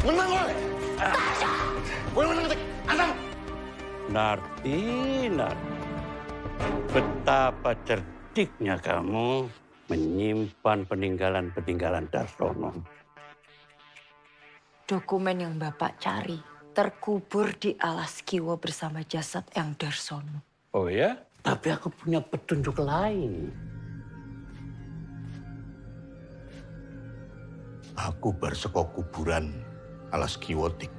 Menang gue. Gue menang ketik. Asam. Narti. Betapa cerdiknya kamu menyimpan peninggalan-peninggalan Darsono. Dokumen yang Bapak cari terkubur di alas Kiwo bersama jasad Eyang Darsono. Oh ya? Tapi aku punya petunjuk lain. Aku bersekok kuburan alas Kiwotik.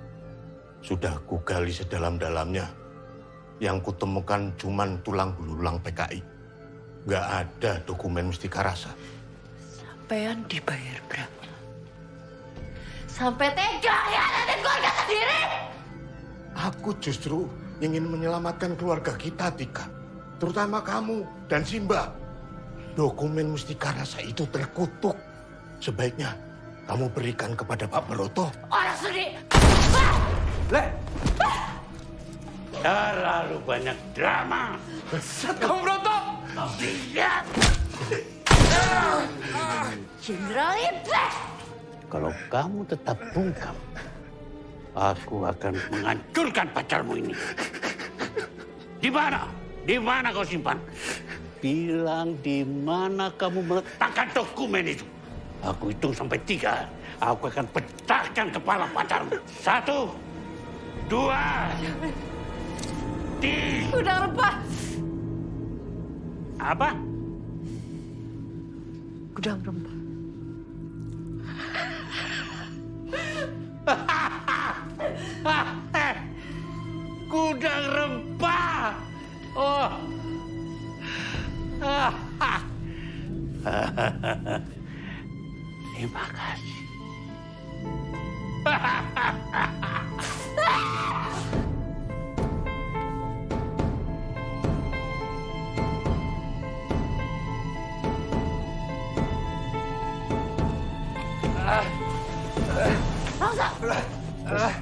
Sudah kugali sedalam-dalamnya. Yang kutemukan cuman tulang belulang PKI. Nggak ada dokumen Mustika Rasa. Sampean dibayar berapa? Sampai tega hianatin keluarga sendiri? Aku justru ingin menyelamatkan keluarga kita, Tika. Terutama kamu dan Simba. Dokumen Mustika Rasa itu terkutuk. Sebaiknya kamu berikan kepada Pak Broto. Orang sendiri. Terlalu banyak drama. Kamu Broto! Lihat. Jenderal Iblis. Kalau kamu tetap bungkam, aku akan menghancurkan pacarmu ini. Di mana? Di mana kau simpan? Bilang di mana kamu meletakkan dokumen itu. Aku hitung sampai 3. Aku akan pecahkan kepala pacarmu. 1, 2, 3. Udah rempah. Apa? Gudang rempah. Gudang rempah. Oh. Terima kasih.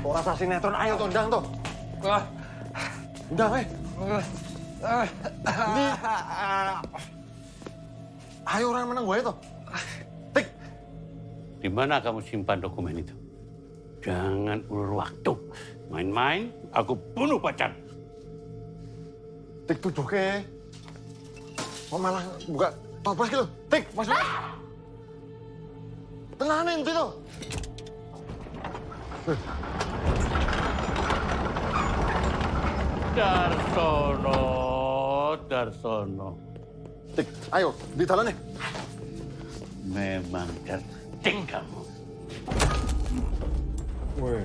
Kok rasa sinetron, ayo tondang tuh. Udah, weh. Ini. Ayo orang menang gue itu. Tik. Di mana kamu simpan dokumen itu? Jangan ulur waktu. Main-main, aku bunuh pacar. Tik tujuh ke. Kok malah buka toples gitu? Tik, maksudnya. Tenanin itu. Darsono. Tik, ayo, di dalam nih. Memang cerdik kamu. Weh.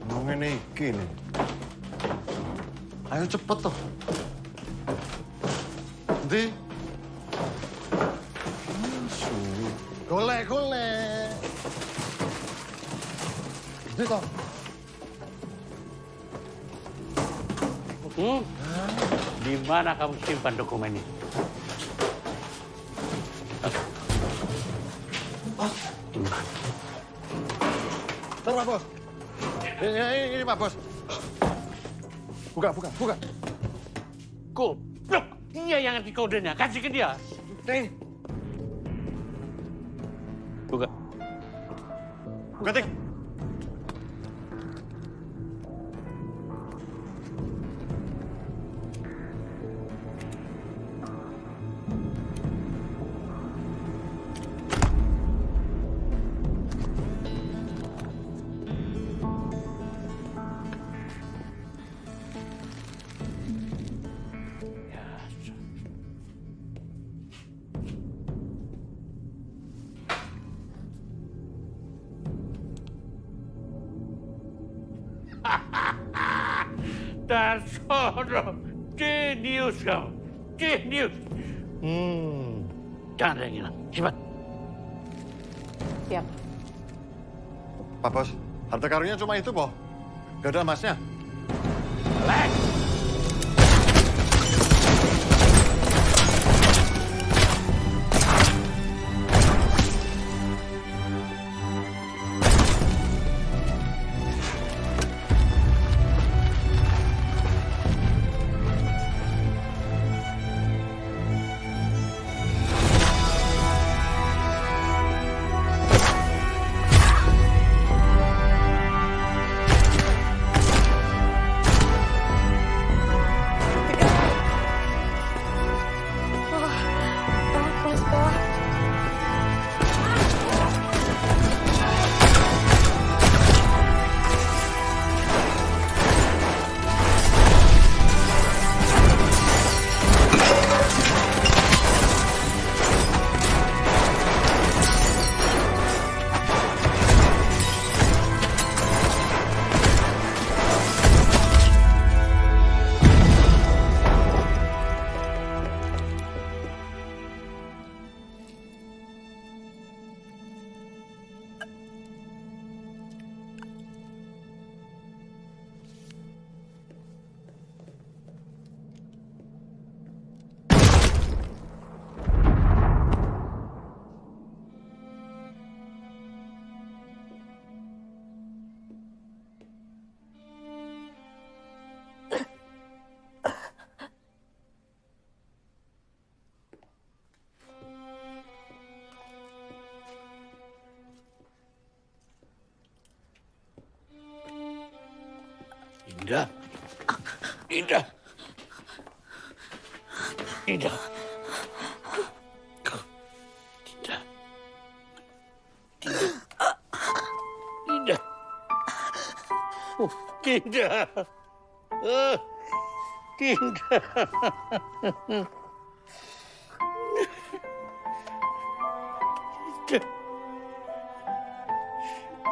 Ngomongin iki nih. Ayo cepet tuh. Di. Golek. Di toh. Di mana kamu simpan dokumen ini? Bentar, Pak Bos. Ini Pak Bos. Buka. Goblok! Dia yang ngerti kodenya. Kasih ke dia. Nih. Buka, Tik. Darsono, jenius kamu, jenius. Jangan ada yang hilang, cepat. Siap. Pak Bos, harta karunnya cuma itu, Boh. Gak ada emasnya. Lex! Dinda. Dinda. Dinda. Dinda. Dinda.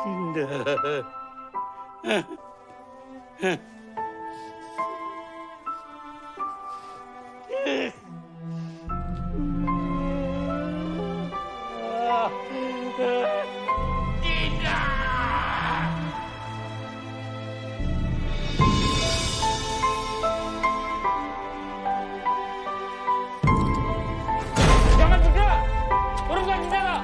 Dinda. Dinda. Dinda. Jangan bergerak! Uruskan jendela!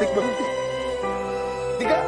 Tik bangun, Tik. Tika.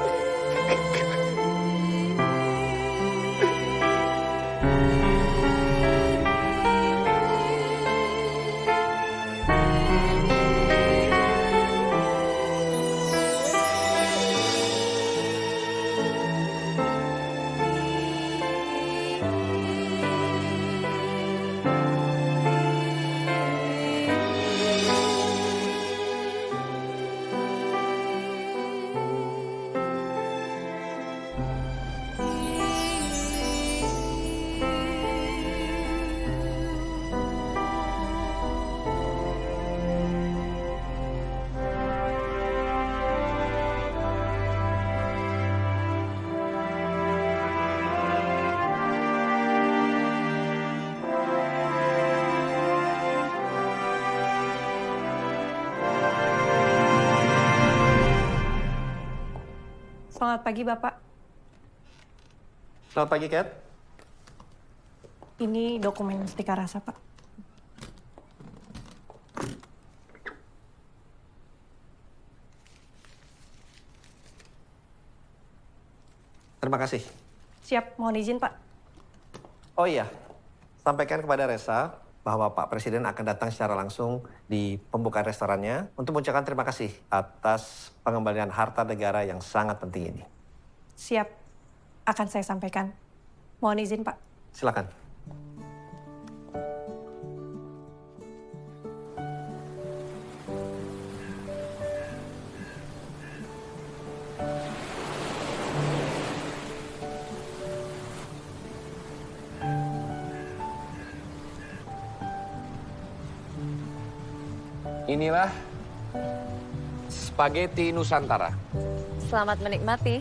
Selamat pagi, Bapak. Selamat pagi, Kat. Ini dokumen Mustika Rasa, Pak. Terima kasih. Siap, mohon izin, Pak. Oh iya, sampaikan kepada Resa bahwa Pak Presiden akan datang secara langsung di pembukaan restorannya untuk mengucapkan terima kasih atas pengembalian harta negara yang sangat penting ini. Siap, akan saya sampaikan. Mohon izin, Pak. Silakan. Inilah spaghetti Nusantara. Selamat menikmati.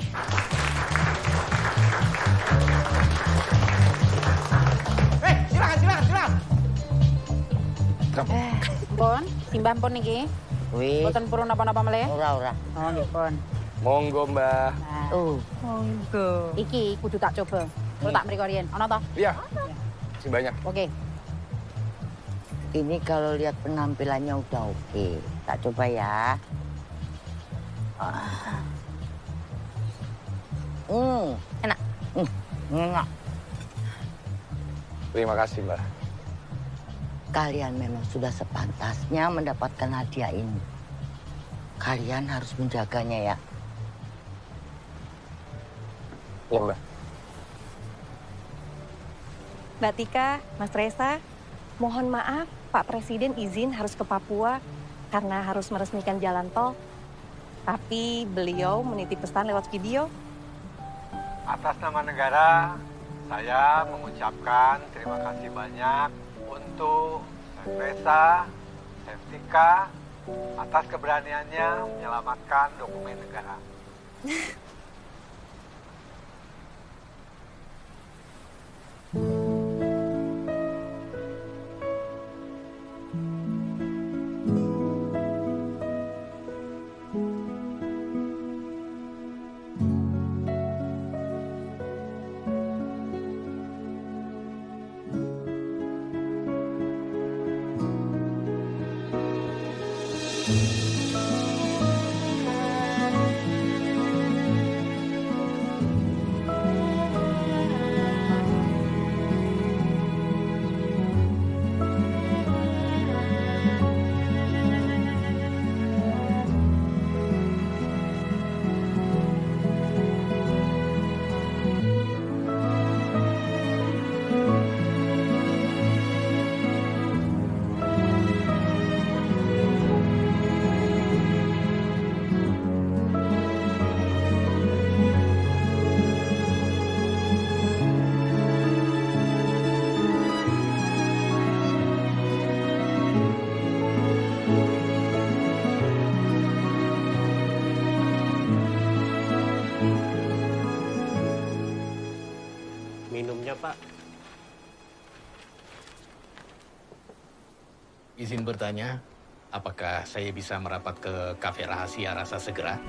Silakan. Pun, simbah pun niki. Wih. Boten purun napa-napa meleh. Ora. Oh, nggih, pun. Monggo, Mbah. Monggo. Iki kudu tak coba. Kalau tak mriko riyen. Ana ta? Iya. Masih banyak. Oke. Ini kalau lihat penampilannya udah oke. Tak coba ya. Enak. Enak. Terima kasih, Mbak. Kalian memang sudah sepantasnya mendapatkan hadiah ini. Kalian harus menjaganya ya. Ya, Mbak. Mbak Tika, Mas Resa, mohon maaf Pak Presiden izin harus ke Papua karena harus meresmikan jalan tol. Tapi beliau menitip pesan lewat video. Atas nama negara, saya mengucapkan terima kasih banyak untuk Resa, Tika, atas keberaniannya menyelamatkan dokumen negara. Minumnya, Pak. Izin bertanya, apakah saya bisa merapat ke kafe rahasia rasa segera?